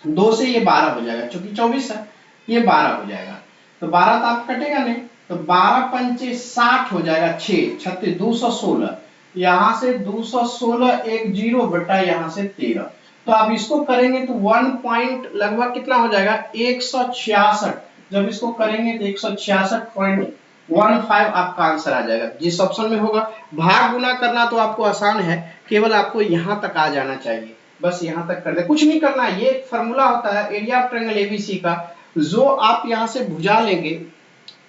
Speaker 1: 2 से ये 12 हो जाएगा, क्योंकि 24 है, ये 12 हो जाएगा, तो 12 तो आप कटेगा नहीं, तो 12 पंचे 60 हो जाएगा, 6 36 216, यहां से 216 एक 0 बटा यहां से 13, तो आप इसको करेंगे तो 1 पॉइंट लगभग कितना हो जाएगा, 166। जब इसको करेंगे तो 166.15 आपका आंसर आ जाएगा, जिस ऑप्शन में होगा। भाग गुना करना तो आपको आसान है, केवल आपको यहां तक आ जाना चाहिए, बस यहां तक कर दे, कुछ नहीं करना है। ये एक फॉर्मूला होता है एरिया ऑफ ट्रायंगल एबीसी का, जो आप यहां से भुजा लेंगे,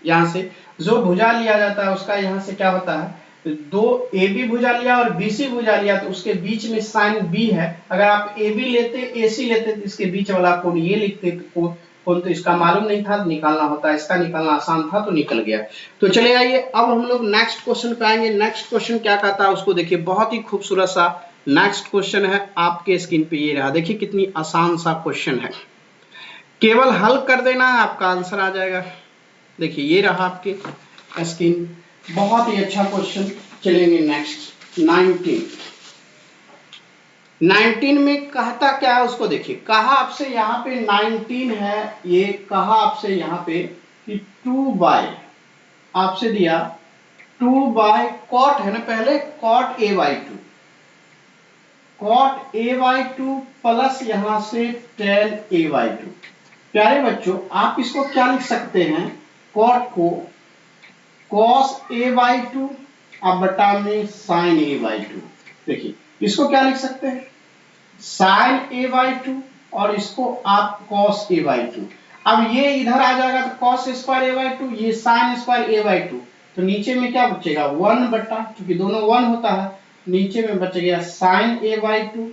Speaker 1: यहां से जो भुजा लिया जाता है उसका यहां से क्या होता है, दो ए बी भुजा लिया और बी सी भुजा लिया, तो उसके बीच में साइन बी है, अगर आप ए बी लेते ए सी लेते तो इसके बीच वाला कोण ये लिखते, तो कोण तो इसका मालूम नहीं था, निकालना होता है, इसका निकालना आसान था तो निकल गया। तो चले आइए अब हम लोग नेक्स्ट क्वेश्चन पे आएंगे। नेक्स्ट क्वेश्चन क्या कहता है उसको देखिए, बहुत ही खूबसूरत सा नेक्स्ट क्वेश्चन है आपके स्क्रीन पे, ये रहा, देखिए कितनी आसान सा क्वेश्चन है, केवल हल कर देना है, आपका आंसर आ जाएगा। देखिए ये रहा आपके स्क्रीन, बहुत ही अच्छा क्वेश्चन। चलेंगे नेक्स्ट 19 में कहता क्या है उसको देखिए। कहा आपसे यहाँ पे 19 है, ये कहा आपसे यहाँ पे कि 2 आपसे दिया 2 कॉट है ना, पहले cot a/2, cot a/2 plus यहां से tan a/2। प्यारे बच्चों आप इसको क्या लिख सकते हैं, कॉट को cos a/2 अब बटा में sin a/2। देखिए इसको क्या लिख सकते हैं, sin a/2 और इसको आप cos a/2। अब ये इधर आ जाएगा तो cos स्क्वायर a/2, ये sin स्क्वायर a/2, तो नीचे में क्या बचेगा 1 बटा, क्योंकि दोनों 1 होता है, नीचे में बच गया sin a/2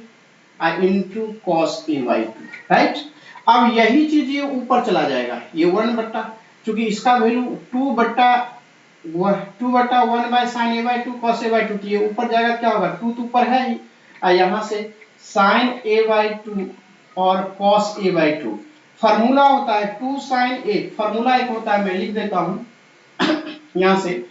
Speaker 1: into cos a/2, right. अब यही चीज ये ऊपर चला जाएगा, ये 1 बटा, क्योंकि इसका वैल्यू 2 बटा 1 bye sin a/2 cos a/2, तो ये ऊपर जाएगा, क्या होगा 2 तो ऊपर है ही, और यहां से sin a/2 और cos a/2, फॉर्मूला होता है 2 साइन ए, फॉर्मूला एक होता है, मैं लिख देता हूं यहां से,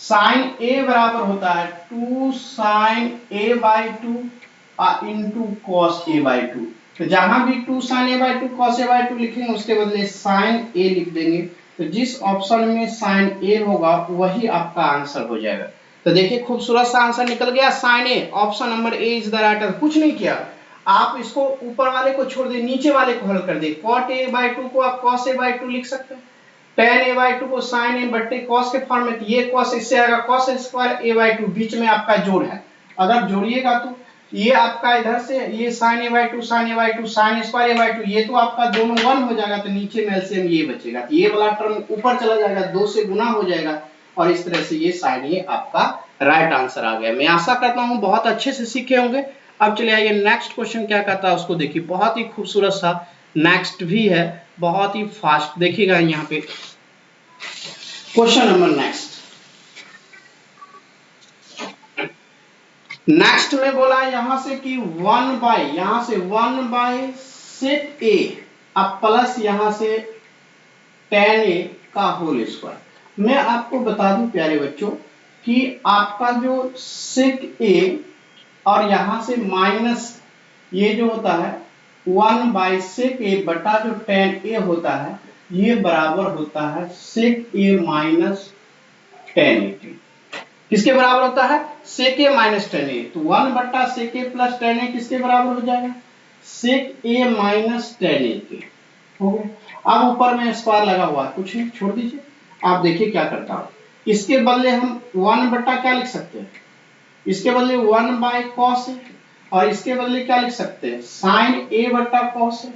Speaker 1: साइन ए बराबर होता है 2 sine A by 2 into cos A by 2। तो जहां भी 2 sine A by 2 cos A by 2 लिखेंगे उसके बदले साइन ए लिख देंगे। तो जिस ऑप्शन में साइन ए होगा वही आपका आंसर हो जाएगा। तो देखिए खूबसूरत सा आंसर निकल गया, sine A, option number A is the right answer. कुछ नहीं किया आप, इसको ऊपर वाले को छोड़ दे, नीचे वाले को हल कर दे। कॉट ए बाई 2 को आप कॉस ए बाई 2 लिख सकते हैं, tan ए बाई 2 को sin ए बट्टे cos के फॉर्म में, ये cos इससे आएगा cos स्क्वायर ए बाई 2, बीच में आपका जोड़ है, अगर जोड़िएगा तो ये आपका इधर से ये sin A by 2 sin A by 2 sin square A by 2, ये तो आपका दोनों 1 हो जाएगा, तो नीचे में एलसीएम ये बचेगा, तो ये वाला टर्म ऊपर चला जाएगा, 2 से गुना हो जाएगा, और इस तरह से ये sin ए आपका राइट आंसर आ गया। मैं आशा करता हूँ बहुत अच्छे से सीखे होंगे। अब चलिए आइए नेक्स्ट क्वेश्चन क्या कहता है उसको देखिए, बहुत ही खूबसूरत सा नेक्स्ट भी है, बहुत ही फास्ट। देखिएगा यहाँ पे क्वेश्चन नंबर नेक्स्ट में बोला यहां से कि 1 बाई, यहां से 1 बाई सेक ए अब प्लस यहां से tan ए का होल स्क्वायर। मैं आपको बता दूं प्यारे बच्चों कि आपका जो सेक ए और यहां से माइनस ये जो होता है 1 बाई सेक ए बटा जो tan ए होता है, ये बराबर होता है सेक ए माइनस tan ए। किसके बराबर होता है? सेक ए माइनस tan ए। तो 1 बट्टा सेक ए प्लस tan ए किसके बराबर हो जाएगा? सेक ए माइनस tan ए के। हो गया। अब ऊपर में स्क्वायर लगा हुआ है, कुछ नहीं, छोड़ दीजिए। आप देखिए क्या करता हूं, इसके बदले हम 1 बट्टा क्या लिख सकते हैं, इसके बदले 1 बाई कॉस ए, और इसके बदले क्या लिख सकते हैं, साइन ए बट्टा कॉस ए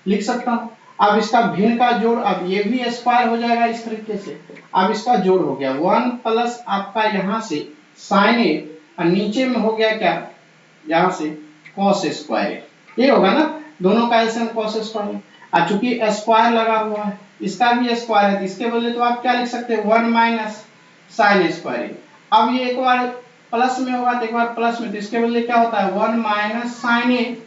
Speaker 1: लिख सकता हूं। अब इसका भिन्न का जोड़, अब ये भी स्क्वायर हो जाएगा इस तरीके से। अब इसका जोड़ हो गया 1 प्लस आपका यहां से साइन ए, और नीचे में हो गया क्या, यहां से कॉस स्क्वायर, ये होगा ना, दोनों का एलसीएम कॉस स्क्वायर। और चूंकि स्क्वायर लगा हुआ है, इसका भी स्क्वायर है, तो इसके बदले तो आप क्या लिख सकते हैं, 1 माइनस साइन स्क्वायर। अब ये एक बार प्लस में होगा तो एक बार प्लस में, तो इसके बदले क्या होता है 1 माइनस साइन ए,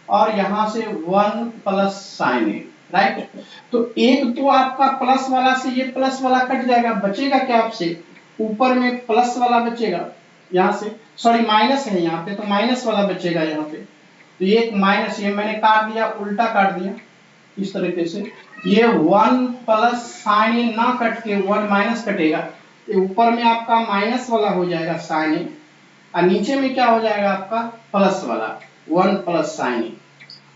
Speaker 1: और यहां से 1 प्लस साइन ए, राइट। तो एक तो आपका प्लस वाला से ये प्लस वाला कट जाएगा, बचेगा क्या आपसे, ऊपर में प्लस वाला बचेगा, यहाँ से सॉरी माइनस है यहाँ पे, तो माइनस वाला बचेगा यहाँ पे। तो ये एक माइनस, ये मैंने काट दिया, उल्टा काट दिया इस तरीके से, ये 1 प्लस साइन ए ना कट के 1 माइनस कटेगा, तो ऊपर में आपका माइनस वाला हो जाएगा साइन ए, और नीचे में क्या हो जाएगा आपका प्लस वाला 1 प्लस साइन ए,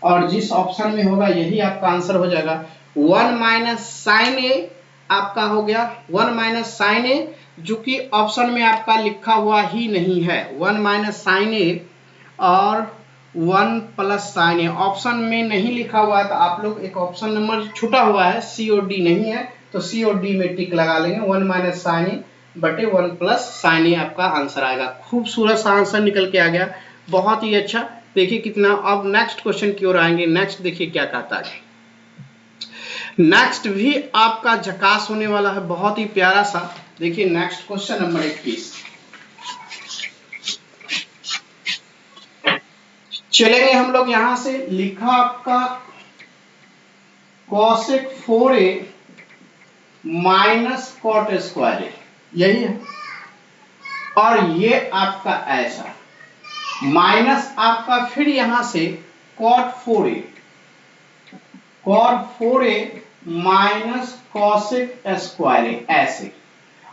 Speaker 1: और जिस ऑप्शन में होगा यही आपका आंसर हो जाएगा। 1 माइनस साइन ए आपका हो गया 1 माइनस साइन ए, जो कि ऑप्शन में आपका लिखा हुआ ही नहीं है। 1 माइनस साइन ए और 1 प्लस साइन ए ऑप्शन में नहीं लिखा हुआ है, तो आप लोग एक ऑप्शन नंबर छूटा हुआ है, सी और डी नहीं है, तो सी और डी में टिक लगा लेंगे। 1 माइनस साइन ए बटे 1 प्लस साइन ए आपका आंसर आएगा। खूबसूरत सा आंसर निकल के आ गया, बहुत ही अच्छा। देखिए कितना, अब नेक्स्ट क्वेश्चन की ओर आएंगे। नेक्स्ट देखिए क्या कहता है, नेक्स्ट भी आपका झकास होने वाला है, बहुत ही प्यारा सा। देखिए नेक्स्ट क्वेश्चन नंबर 21, चलेंगे हम लोग यहां से, लिखा आपका cosec 4a minus cot square A, यही है, और ये आपका ऐसा माइनस आपका फिर यहां से cot 4a minus cosec square A, ऐसे।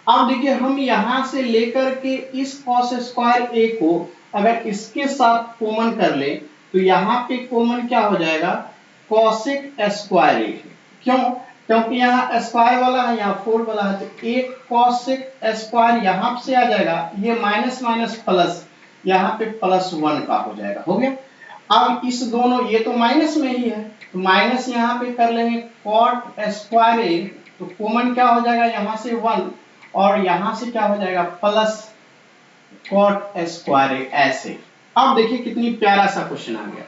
Speaker 1: अब देखिए हम यहां से लेकर के इस कॉस स्क्वायर ए को अगर इसके साथ कॉमन कर ले, तो यहाँ पे कॉमन क्या हो जाएगा, कॉसेक स्क्वायर ए। क्यों? क्योंकि यहाँ स्क्वायर वाला है, यहाँ 4 वाला है, तो एक कॉसेक स्क्वायर यहाँ से आ जाएगा, ये माइनस माइनस प्लस, यहाँ पे +1 का हो जाएगा, हो गया। अब इस दोनों, ये तो माइनस में ही है, तो माइनस यहाँ पे कर लेंगे कॉट स्क्वायर ए, तो कॉमन क्या हो जाएगा यहाँ से 1, और यहां से क्या हो जाएगा प्लस कॉट स्क्वायर ए, ऐसे। अब देखिए कितनी प्यारा सा क्वेश्चन आ गया।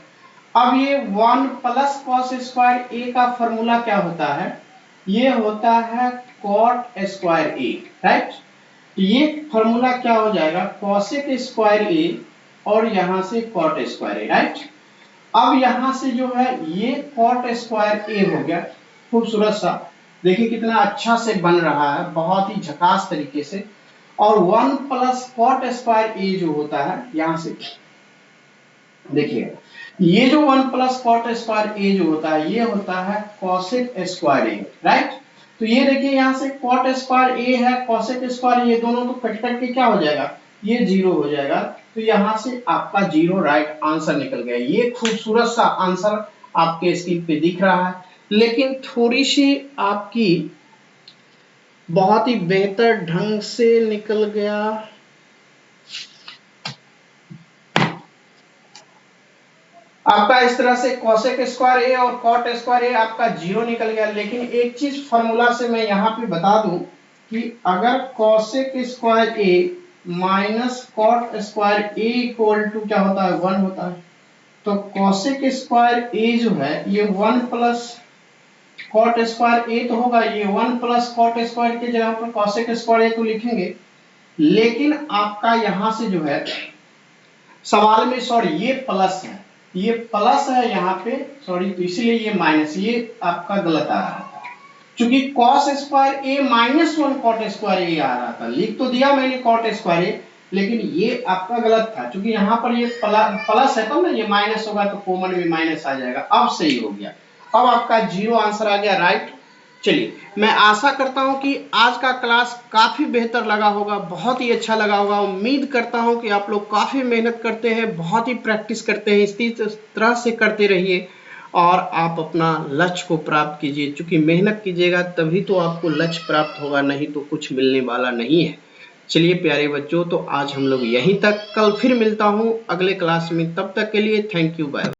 Speaker 1: अब ये 1 प्लस कॉस स्क्वायर ए का फॉर्मूला क्या होता है, ये होता है कॉट स्क्वायर ए, राइट। ये फॉर्मूला क्या हो जाएगा, कॉसेक स्क्वायर ए और यहां से कॉट स्क्वायर ए, राइट। अब यहां से जो है ये cot स्क्वायर ए हो गया, खूबसूरत सा, देखिए कितना अच्छा से बन रहा है, बहुत ही झकास तरीके से। और 1 प्लस कॉट स्क्वायर ए जो होता है, यहां से देखिए ये जो 1 प्लस कॉट स्क्वायर ए जो होता है, ये होता है कॉसेक स्क्वायर ए, राइट। तो ये देखिए यहां से कॉट स्क्वायर ए है, कॉसेक स्क्वायर, ये दोनों तो कट कट के क्या हो जाएगा, ये जीरो हो जाएगा। तो यहां से आपका जीरो राइट आंसर निकल गया। ये खूबसूरत सा आंसर आपके स्क्रीन पे दिख रहा है, लेकिन थोड़ी सी आपकी बहुत ही बेहतर ढंग से निकल गया। आपका इस तरह से कॉसेक स्क्वायर ए और कॉट स्क्वायर ए आपका जीरो निकल गया। लेकिन एक चीज फॉर्मूला से मैं यहाँ पे बता दूं कि अगर cosec square A minus cot square A equal to क्या होता है, 1 होता है। तो कॉसेक स्क्वायर ए जो है ये 1 प्लस कॉट स्क्वायर ए तो होगा, ये 1 प्लस कॉट स्क्वायर के जगह पर कॉसेक स्क्वायर ए तो लिखेंगे। लेकिन आपका यहां से जो है सवाल में, सॉरी ये प्लस है, ये प्लस है यहाँ पे, सॉरी, तो इसलिए ये माइनस, ये आपका गलत आ रहा था। क्योंकि cos square A minus 1 cot square ए आ रहा था, लिख तो दिया मैंने कॉट स्क्वायर ए, लेकिन ये आपका गलत था। क्योंकि यहाँ पर ये प्लस है तो ना, ये माइनस होगा तो कॉमन में माइनस आ जाएगा। अब सही हो गया, अब आपका जीरो आंसर आ गया, राइट। चलिए, मैं आशा करता हूं कि आज का क्लास काफी बेहतर लगा होगा, बहुत ही अच्छा लगा होगा। उम्मीद करता हूं कि आप लोग काफी मेहनत करते हैं, बहुत ही प्रैक्टिस करते हैं, इसी तरह से करते रहिए और आप अपना लक्ष्य को प्राप्त कीजिए। क्योंकि मेहनत कीजिएगा तभी तो आपको लक्ष्य प्राप्त होगा, नहीं तो कुछ मिलने वाला नहीं है। चलिए प्यारे बच्चों, तो आज हम लोग यहीं तक, कल फिर मिलता हूं अगले क्लास में। तब तक के लिए थैंक यू, बाय।